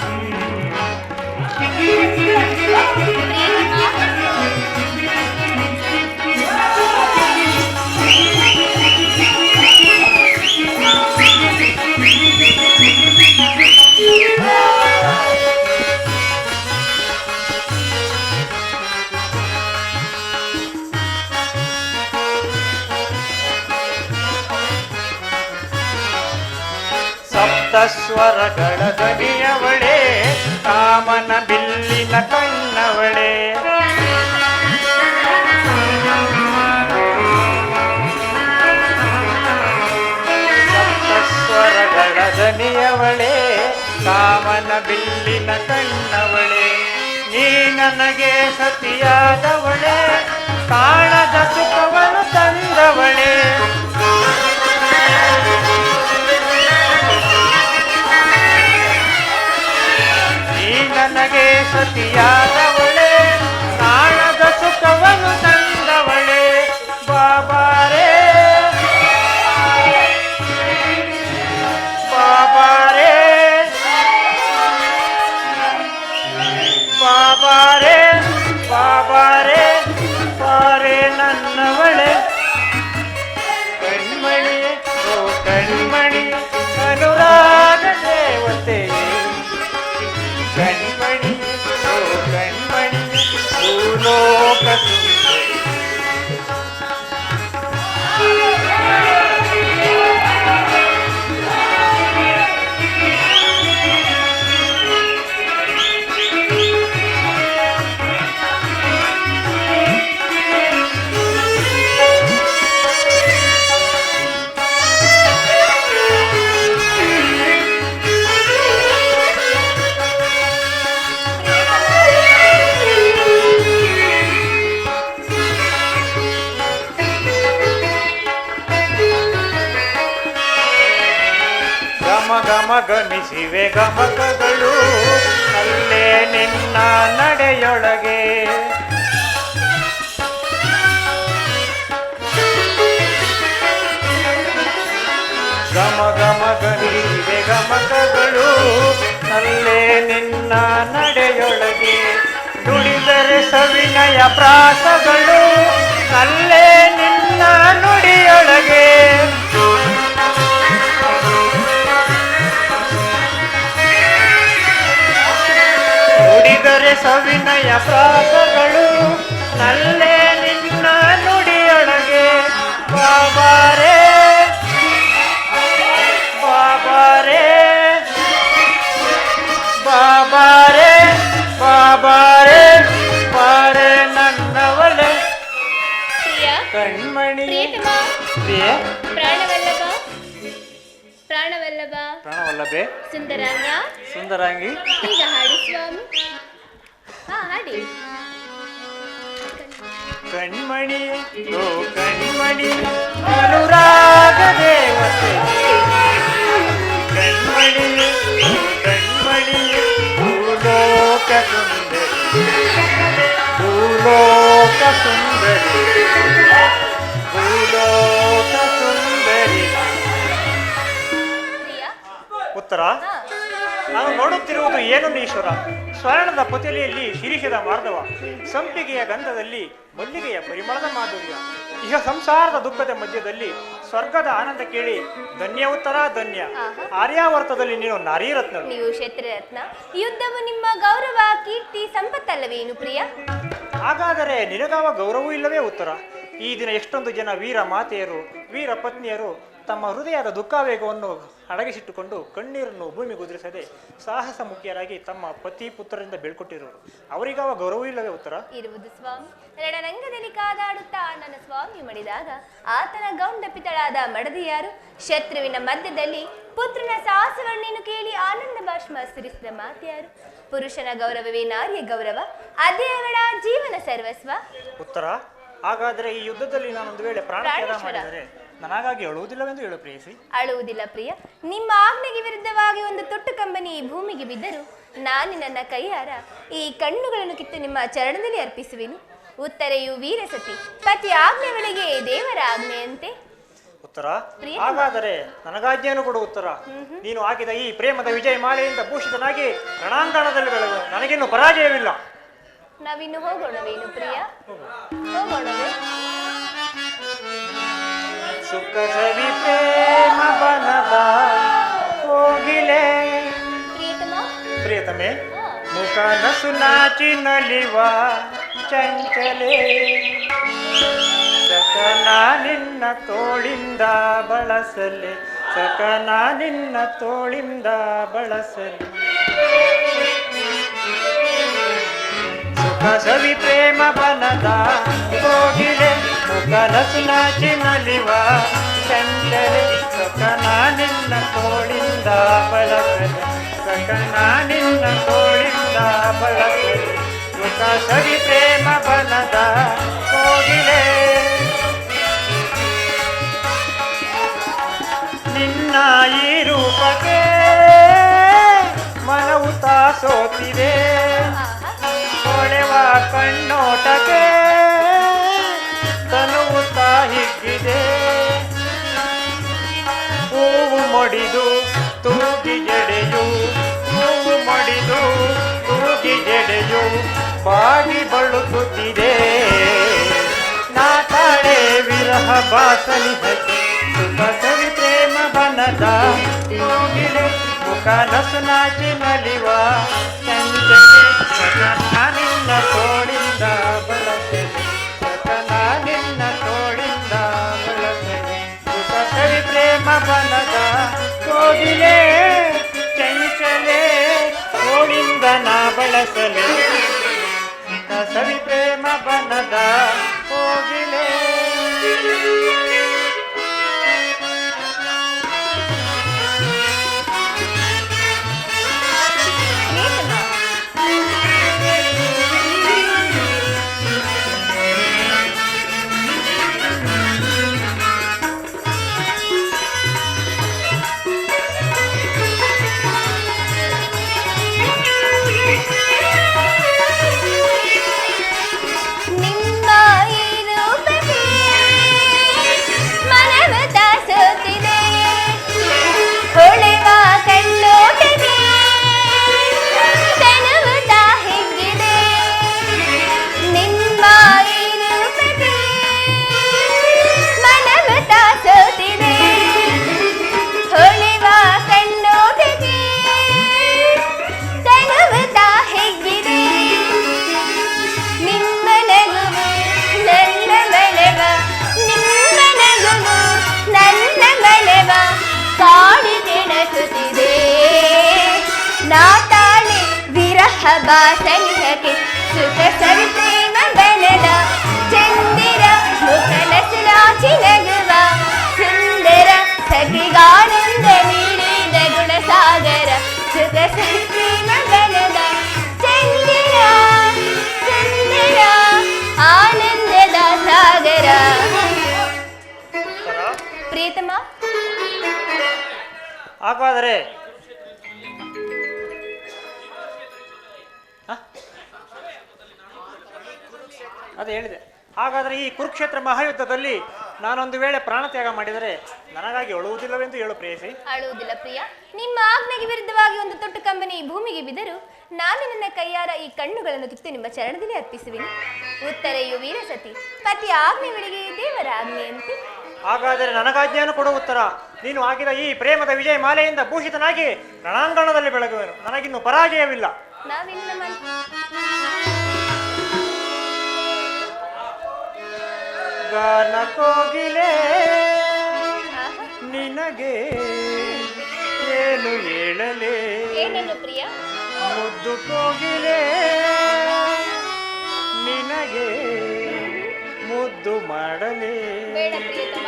ಸಪ್ತಸ್ವರಗಳ ಧ್ವನಿಯವಳೆ, ಕಾಮನ ಬಿಲ್ಲಿನ ಕಣ್ಣವಳೆ, ಸಪ್ತಸ್ವರಗಳ ಧ್ವನಿಯವಳೆ, ಕಾಮನ ಬಿಲ್ಲಿನ ಕಣ್ಣವಳೆ, ನೀ ನನಗೆ ಸತಿಯಾದವಳೆ, ಕಾಣದ ಸುಖವನ್ನು ತಂದವಳೆ, ನನಗೆ ಸತಿಯಾದವಳೆ, ಕಾಣದ ಸುಖವನ್ನು ತಂದವಳೆ, ಬಾಬಾರೇ ಬಾಬಾರೇ ಬಾಬಾರೇ ಬಾಬಾರೇ ಬಾರೇ ನನ್ನವಳೆ. ಕಣ್ಮಣಿಯೇ ಓ ಕಣ್ಮಣಿಯೇ ಅನುರಾಗ ದೇವತೆಯೇ, ಕಣ್ಮಣಿ ಓ ಕಣ್ಮಣಿ ಭೂಲೋಕ ಸುಂದರಿ. ಗಮಿಸಿವೆ ಗಮಕಗಳು ಅಲ್ಲೇ ನಿನ್ನ ನಡೆಯೊಳಗೆ, ಗಮ ಗಮ ನಲ್ಲೇ ನಿನ್ನ ನಡೆಯೊಳಗೆ ನುಡಿದರೆ ಸವಿನಯ ಪ್ರಾಸಗಳು ನಲ್ಲೇ ನಿನ್ನ ನುಡಿಯೊಳಗೆ ನುಡಿದರೆ ಸವಿನಯ ಪ್ರಾಸಗಳು ನಲ್ಲೇ ನಿನ್ನ ನುಡಿಯೊಳಗೆ ಬಾಬಾರೇ ಬಾಬಾರೇ ಬಾಬಾರೇ ಬಾಬಾರೇ ಬಾರೆ ನನ್ನವಳೆ ಪ್ರಿಯ ಕಣ್ಮಣಿ ಪ್ರಿಯತಮ ಪ್ರಿಯ ಪ್ರಾಣವಲ್ಲಭ ಪ್ರಾಣವಲ್ಲಭ ಪ್ರಾಣವಲ್ಲಭೆ ಸುಂದರಾಂಗ ಸುಂದರಾಂಗಿ ಈಗ ಹಾಡಿ ಸ್ವಾಮಿ. ಹಾ ಹಾಡಿ. ಕಣ್ಮಣಿ ಓ ಕಣ್ಮಣಿ ಅನುರಾಗ ದೇವತೆ ಕಣ್ಮಣಿ ಓ ಕಣ್ಮಣಿ ಭೂಲೋಕ ಸುಂದರಿ ಭೂಲೋಕ ಸುಂದರಿ ಭೂಲೋಕ ಸುಂದರಿ. ಪ್ರಿಯ ಉತ್ತರ ಹಾ ನಾನು ನೋಡುತ್ತಿರುವುದು ಏನೊಂದು ಈಶ್ವರ ಸ್ವರ್ಣದ ಪೊತೆಲೆಯಲ್ಲಿ ಶಿರೀಷದ ಮಾರ್ಧವ ಸಂಪಿಗೆಯ ಗಂಧದಲ್ಲಿ ಮಲ್ಲಿಗೆಯ ಪರಿಮಳದ ಮಾಧುರ್ಯ ಇಹ ಸಂಸಾರದ ದುಃಖದ ಮಧ್ಯದಲ್ಲಿ ಸ್ವರ್ಗದ ಆನಂದ ಕೇಳಿ ಧನ್ಯ ಉತ್ತರ ಧನ್ಯ ಆರ್ಯಾವರ್ತದಲ್ಲಿ ನೀನು ನಾರೀರತ್ನ ನೀವು ಕ್ಷೇತ್ರರತ್ನ. ಯುದ್ಧವು ನಿಮ್ಮ ಗೌರವ ಕೀರ್ತಿ ಸಂಪತ್ತಲ್ಲವೇನು ಪ್ರಿಯ? ಹಾಗಾದರೆ ನಿನಗಾವ ಗೌರವವೂ ಇಲ್ಲವೇ ಉತ್ತರ. ಈ ದಿನ ಎಷ್ಟೊಂದು ಜನ ವೀರ ಮಾತೆಯರು ವೀರ ಪತ್ನಿಯರು ತಮ್ಮ ಹೃದಯದ ದುಃಖಾವೇಗವನ್ನು ಅಡಗಿಸಿಟ್ಟುಕೊಂಡು ಕಣ್ಣೀರನ್ನು ಭೂಮಿಗೆ ಉದುರಿಸದೆ ಸಾಹಸ ಮುಖ್ಯರಾಗಿ ತಮ್ಮ ಪತಿ ಪುತ್ರರಿಂದ ಬೀಳ್ಕೊಟ್ಟಿರುವರು. ಅವರಿಗಾವ ಗೌರವ ಇಲ್ಲವೇ ಉತ್ತರ? ಇರುವುದು ಸ್ವಾಮಿ. ರಣರಂಗದಲ್ಲಿ ಕಾದಾಡುತ್ತಾ ನನ್ನ ಸ್ವಾಮಿ ಮಡಿದಾಗ ಆತನ ಗೌಂಡಪಿತಳಾದ ಮಡದಿಯಾರು ಶತ್ರುವಿನ ಮಧ್ಯದಲ್ಲಿ ಪುತ್ರನ ಸಾಹಸವನ್ನೇನು ಕೇಳಿ ಆನಂದ ಭಾಷ್ಮ ಸುರಿಸಿದ ಮಾತೆಯಾರು? ಪುರುಷನ ಗೌರವವೇ ನಾರಿಯ ಗೌರವ, ಅದೇ ಅವಳ ಜೀವನ ಸರ್ವಸ್ವ. ಉತ್ತರ ಹಾಗಾದರೆ ಈ ಯುದ್ಧದಲ್ಲಿ ನಾನೊಂದು ವೇಳೆ ಪ್ರಾಣ ತ್ಯಾಗ ಪ್ರಾಣೇಶ್ವರ. ಮಾಡಿದರೆ ನನಗಾಗಿ ಅಳುವುದಿಲ್ಲವೆಂದು ಹೇಳು ಪ್ರೇಯಸಿ. ಅಳುವುದಿಲ್ಲ ಪ್ರಿಯ. ನಿಮ್ಮ ಆಜ್ಞೆಗೆ ವಿರುದ್ಧವಾಗಿ ಒಂದು ತೊಟ್ಟು ಕಂಬನಿ ಈ ಭೂಮಿಗೆ ಬಿದ್ದರೂ ನಾನು ನನ್ನ ಕೈಯಾರ ಈ ಕಣ್ಣುಗಳನ್ನು ಕಿತ್ತು ನಿಮ್ಮ ಚರಣದಲ್ಲಿ ಅರ್ಪಿಸುವೆನು. ಉತ್ತರೆಯು ವೀರಸತಿ, ಪತಿ ಆಜ್ಞೆ ವೇಳೆಗೆ ದೇವರ ಆಜ್ಞೆಯಂತೆ. ಉತ್ತರ ಪ್ರಿಯ. ಹಾಗಾದರೆ ನನಗಾಜ್ಞೆಯನ್ನು ಕೊಡು ಉತ್ತರ. ನೀನು ಹಾಕಿದ ಈ ಪ್ರೇಮದ ವಿಜಯ ಮಾಲೆಯಿಂದ ಭೂಷಿತನಾಗಿ ರಣಾಂಗಣದಲ್ಲಿ ಬೆಳೆದು ನನಗಿನ್ನು ಪರಾಜಯವಿಲ್ಲ. ನಾವಿನ್ನು ಹೋಗೋಣವೇನು ಪ್ರಿಯ? ಹೋಗೋಣವೇ? ಸುಖ ಸವಿ ಪ್ರೇಮ ಬನದ ಹೋಗಿಲೆ ಪ್ರಿಯತಮ ಪ್ರಿಯತಮೆ ಹಾ. ಮುಖ ನಸು ನಾಚಿ ನಲಿವ ಚಂಚಲೆ ಸಕನ ನಿನ್ನ ತೋಳಿಂದ ಬಳಸಲೆ ಸಕನ ನಿನ್ನ ತೋಳಿಂದ ಬಳಸಲೆ ಸುಖ ಸವಿ ಪ್ರೇಮ ಬನದ ಹೋಗಿಲೆ ಮುಖ ನಸು ನಾಚಿ ನಲಿವ ಚಂಚಲೆ ಸಕನ ನಿನ್ನ ತೋಳಿಂದ ಬಳಸಲೆ ಸಕನ ನಿನ್ನ ತೋಳಿಂದ ಬಳಸಲೆ ಸುಖ ಸವಿ ಪ್ರೇಮ ಬನದ ಹೋಗಿಲೆ ನಿನ್ನ ಈ ರೂಪಕ್ಕೆ ಮನವು ತಾಸೋತಿದೆ ಹೊಳೆವ ಕಣ್ಣೋಟಕ್ಕೆ ತನುವು ಹಿಗ್ಗಿದೆ ಹೂವು ಮಡಿದು ತೂಗಿ ಜಡೆಯು ಹೂವು ಮಡಿದು ತೂಗಿ ಜಡೆಯು ಬಾಗಿ ಬಳುಕುತ್ತಿದೆ ನಾ ತಾಳೆ ವಿರಹ ಬಾಸಲಿ ಸುಖ ಸವಿ ಪ್ರೇಮ ಬನದ ಹೋಗಿಲೆ ಮುಖ ನಸು ನಾಚಿ ನಲಿವ ಚಂಚಲೆ ಸಕನ ನಿನ್ನ ತೋಳಿಂದ ಬಳಸಲಿ ಸಕನ ನಿನ್ನ ತೋಳಿಂದ ಬಳಸಲಿ ಸುಖ ಸವಿ ಪ್ರೇಮ ಬನದ ಹೋಗಿಲೆ ಚಂಚಲೆ ತೋಳಿಂದ ನಾ ಬಳಸಲಿ ಸುಖ ಸವಿ ಪ್ರೇಮ ಬನದ ಹೋಗಿಲೆ. ನಿಮ್ಮ ಹಬಾ ಸನಿಹಕ್ಕೆ ಸುಖ ಸವಿತ್ರಿ ಮಗನದ ಚಂದಿರ ಮುಖಲಸಲಾಚಿ ನಗುವ ಸುಂದರ ಸಖಿಗಾನಂದ ನೀಡಿದ ಗುಣಸಾಗರ ಸುಖ ಸವಿತ್ರಿ ಮಗನದ ಚಂದಿರ ಸುಂದರ ಆನಂದದ ಸಾಗರ. ಪ್ರಿಯತಮ, ಹಾಗಾದರೆ ಅದೇ ಹೇಳಿದೆ. ಹಾಗಾದರೆ ಈ ಕುರುಕ್ಷೇತ್ರ ಮಹಾಯುದ್ಧದಲ್ಲಿ ನಾನೊಂದು ವೇಳೆ ಪ್ರಾಣತ್ಯಾಗ ಮಾಡಿದರೆ ನನಗಾಗಿ ಅಳುವುದಿಲ್ಲವೆಂದು ಹೇಳು ಪ್ರೇಯಸಿ. ಅಳುವುದಿಲ್ಲ ಪ್ರಿಯ. ನಿಮ್ಮ ಆಜ್ಞೆಗೆ ವಿರುದ್ಧವಾಗಿ ಒಂದು ತೊಟ್ಟು ಕಂಬನಿ ಈ ಭೂಮಿಗೆ ಬಿದ್ದರೂ ನಾನು ನನ್ನ ಕೈಯಾರ ಈ ಕಣ್ಣುಗಳನ್ನು ತುತ್ತು ನಿಮ್ಮ ಚರಣದಲ್ಲಿ ಅರ್ಪಿಸುವೆನು. ಉತ್ತರೆಯು ವೀರಸತಿ, ಪತಿ ಆಜ್ಞೆಗಳಿಗೆ ದೇವರ ಆಜ್ಞೆಯಂತೆ. ಹಾಗಾದರೆ ನನಗಾಜ್ಞೆಯನ್ನು ಕೊಡುವ ಉತ್ತರ. ನೀನು ಆಗಿದ ಈ ಪ್ರೇಮದ ವಿಜಯ ಮಾಲೆಯಿಂದ ಭೂಷಿತನಾಗಿ ರಣಾಂಗಣದಲ್ಲಿ ಬೆಳಗುವೆನು. ನನಗಿನ್ನು ಪರಾಜಯವಿಲ್ಲ. ನಾವಿನ್ನ ಗಾನ ಕೋಗಿಲೆ ನಿನಗೆ ಏನು ಹೇಳಲೇ, ಏನನ್ನು ಪ್ರಿಯ? ಮುದ್ದು ಕೋಗಿಲೆ ನಿನಗೆ ಮುದ್ದು ಮಾಡಲೇ. ಬೇಡ ಪ್ರಿಯತಮ.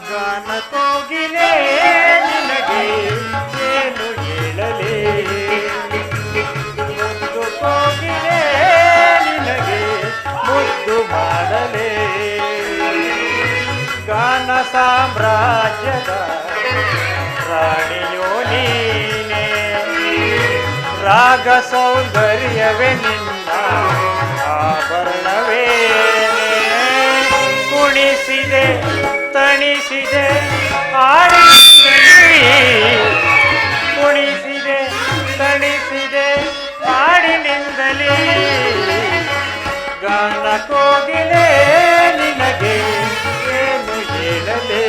ಗಾನ ಕೋಗಿಲೆ ನಿನಗೆ ಏನು ಹೇಳಲೇ, ಮುದ್ದು ಕೋಗಿಲೆ ನಿನಗೆ ಮುದ್ದು ಮಾಡಲೇ. ಗಾನ ಸಾಮ್ರಾಜ್ಯದ ರಾಣಿಯೋ ನೀನೆ, ರಾಗ ಸೌಂದರ್ಯವೇ ನಿನ್ನ ಆಭರಣವೇನೆ. ಕುಣಿಸಿದೆ ತಣಿಸಿದೆ ಆಡಿನಿಂದಲೇ, ಕುಣಿಸಿದೆ ತಣಿಸಿದೆ ಆಡಿನಿಂದಲೇ. ಗಾನ ಕೋಗಿಲೆ ನಿನಗೆ ಏನು ಹೇಳಲೇ.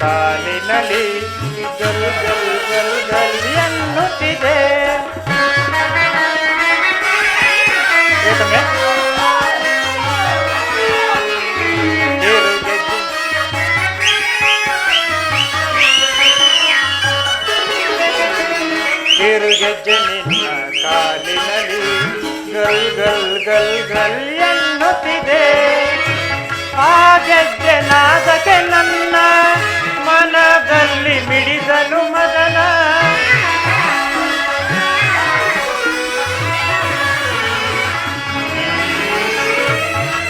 ಕಾಲಿನಲ್ಲಿ ಗಲ್ ಗಲ್ ಗಲ್ ಗಲ್ ಎನ್ನುತ್ತಿದೆ. ಕಿರುಗೆಜ್ಜೆ ನಿನ್ನ ಕಾಲಿನಲ್ಲಿ ಗಲ್ ಗಲ್ ಗಲ್ ಗಲ್ ಎನ್ನುತ್ತಿದೆ. ಆ ಗೆಜ್ಜೆ ನಾದಕ್ಕೆ ನನ್ನ ಮನದಲ್ಲಿ ಮಿಡಿದನು ಮದನ.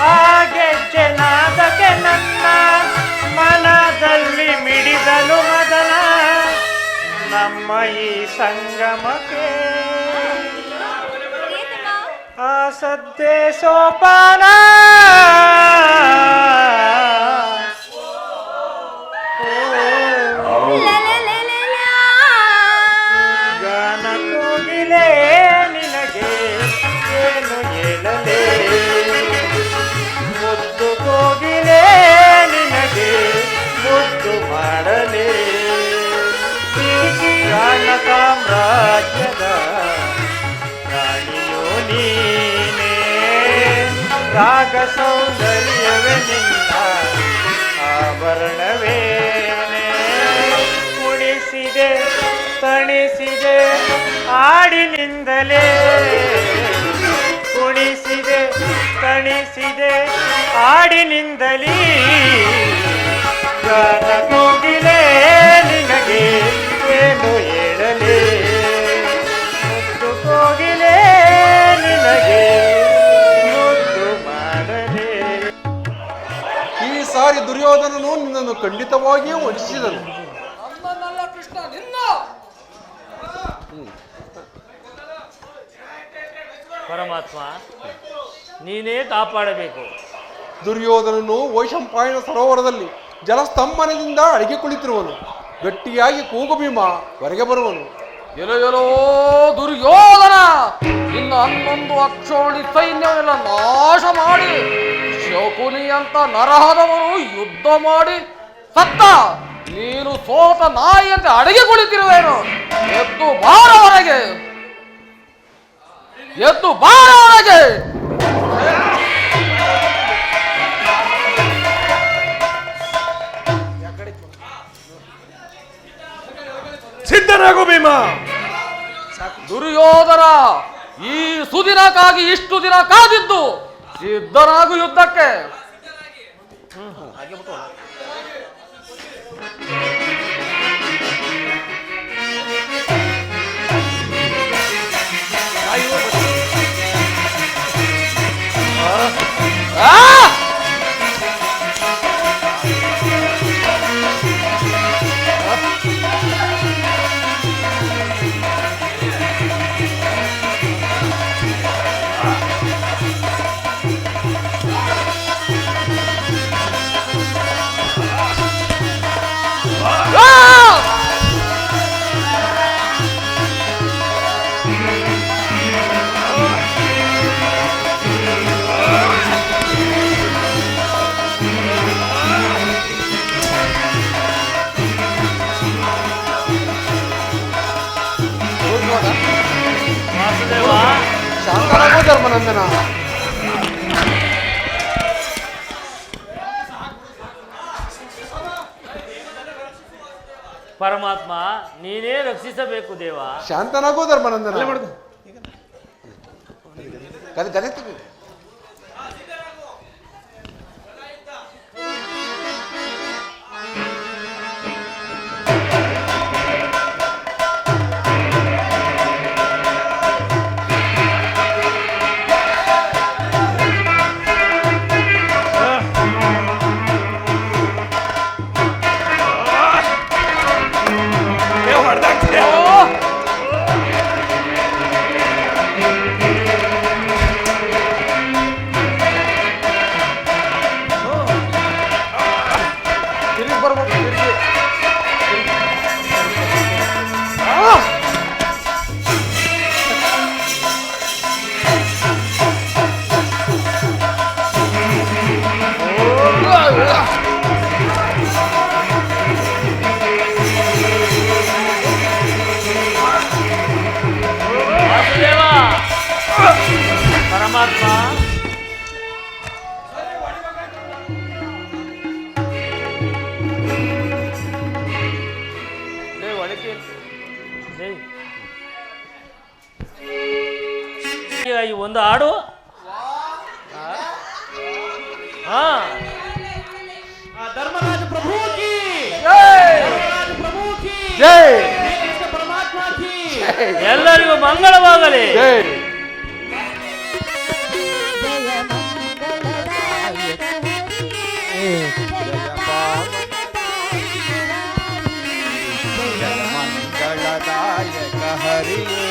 ಆ ಗೆಜ್ಜೆ ನಾದಕ್ಕೆ ನನ್ನ ಮನದಲ್ಲಿ ಮಿಡಿದನು ಮದನ. ನಮ್ಮ ಈ ಸಂಗಮಕ್ಕೆ ಆ ಸದ್ದೆ ಸೋಪಾನ. ಗಾನ ಕೋಗಿಲೆ ನಿನಗೆ ಏನು ಹೇಳಲೇ, ಮುದ್ದು ಕೋಗಿಲೆ ನಿನಗೆ ಮುದ್ದು ಮಾಡಲೇ. ಗಾನ ಸಾಮ್ರಾಜ್ಯದ ರಾಣಿಯೋ ನೀನೇ, ರಾಗ ಸೌಂದರ್ಯವೇ ನಿನ್ನ ಆಭರಣವೇನೆ. ಕುಣಿಸಿದೆ ತಣಿಸಿದೆ ಹಾಡಿನಿಂದಲೇ, ಕುಣಿಸಿದೆ ತಣಿಸಿದೆ ಹಾಡಿನಿಂದಲೇ. ಗಾನ ಕೋಗಿಲೆ ನಿನಗೆ ಏನು ಹೇಳಲೇ, ಮುದ್ದು ಕೋಗಿಲೆ ನಿನಗೆ ಮುದ್ದು ಮಾಡಲೇ. ಈ ಸಾರಿ ದುರ್ಯೋಧನನು ನಿನ್ನನ್ನು ಖಂಡಿತವಾಗಿಯೂ ವಂಚಿಸಿದನು. ಕೃಷ್ಣ ನಿನ್ನ ಪರಮಾತ್ಮ, ನೀನೇ ಕಾಪಾಡಬೇಕು. ದುರ್ಯೋಧನನು ವೈಶಂಪಾಯನ ಸರೋವರದಲ್ಲಿ ಜಲಸ್ತಂಭನದಿಂದ ಅಡಿಗೆ ಕುಳಿತಿರುವನು. ಗಟ್ಟಿಯಾಗಿ ಕೂಗು ಭೀಮ ಹೊರಗೆ ಬರುವನು. ಎಲೋ ದುರ್ಯೋಧನ, ಇನ್ನು 11 ಅಕ್ಷೋಣಿ ಸೈನ್ಯವನ್ನೆಲ್ಲ ನಾಶ ಮಾಡಿ ಶಕುನಿ ಅಂತ ನರಹದವರು ಯುದ್ಧ ಮಾಡಿ ಸತ್ತ. ನೀನು ಸೋತ ನಾಯಿಯಂತೆ ಅಡಿಗೆ ಕುಳಿತಿರುವೇನು? ಎದ್ದು ಬಾರವರೆಗೆ, ಎದ್ದು ಬಾರವರೆಗೆ. ಸಿದ್ಧನಾಗು ಭೀಮ. ದುರ್ಯೋಧನ, ಈ ಸುದಿನಕ್ಕಾಗಿ ಇಷ್ಟು ದಿನ ಕಾದಿದ್ದು, ಸಿದ್ಧನಾಗು ಯುದ್ಧಕ್ಕೆ. ಶಾಂತನಾಗೋ ಧರ್ಮನಂದನ. ಪರಮಾತ್ಮ, ನೀನೇ ರಕ್ಷಿಸಬೇಕು ದೇವ. ಶಾಂತನಾಗೋ ಧರ್ಮನಂದನ. ಗದೆ ತೆಗಿ. ಪರಮಾತ್ಮ, ಈ ಒಂದು ಹಾಡು. ಹಾ, ಧರ್ಮರಾಜ ಪ್ರಭು ಕಿ ಧರ್ಮರಾಜ ಪ್ರಭು ಕಿ ಜೈ. ಕೃಷ್ಣ ಪರಮಾತ್ಮ ಕಿ. ಎಲ್ಲರಿಗೂ ಮಂಗಳವಾಗಲಿ. ಜೈ. ಮಂಗಳದಾಯಕ ಹರಿಯೇ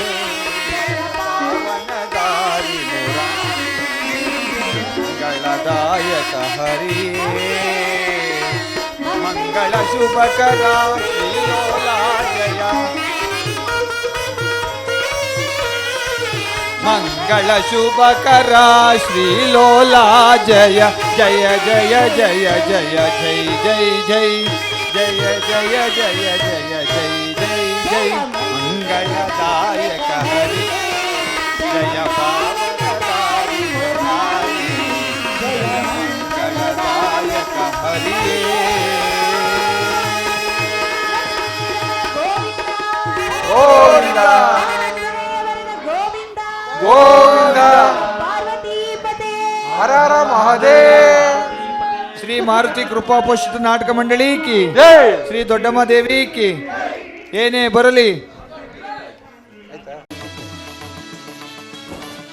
ಪಾವನದಾರಿ ಮಂಗಳದಾಯಕ ಹರಿಯೇ ಮಂಗಳ ಶುಭಕರ ಶ್ರೀಲೋಲಾಜಯ ಮಂಗಳ ಶುಭಕರ ಶ್ರೀಲೋಲಾ ಜಯ ಜಯ ಜಯ ಜಯ ಜಯ ಜೈ ಜೈ ಜೈ ಜಯ ಜಯ ಜಯ ಜಯ ಜೈ ಜೈ ಜೈ ಮಂಗಳದಾಯಕ ಹರಿ ಜಯ ಪಾವನದಾರಿ ಮುರಾರಿ ಜಯ ಮಂಗಳದಾಯಕ ಹರಿಯೇ ಗೋವಿಂದ ಗೋವಿಂದ ಹರ ಹರ ಮಹಾದೇವ್. ಶ್ರೀ ಮಾರುತಿ ಕೃಪಾ ಪೋಷಿತ ನಾಟಕ ಮಂಡಳಿ ಕಿ ಜೈ. ಶ್ರೀ ದೊಡ್ಡಮ್ಮ ದೇವಿ ಕಿ ಏನೇ ಬರಲಿ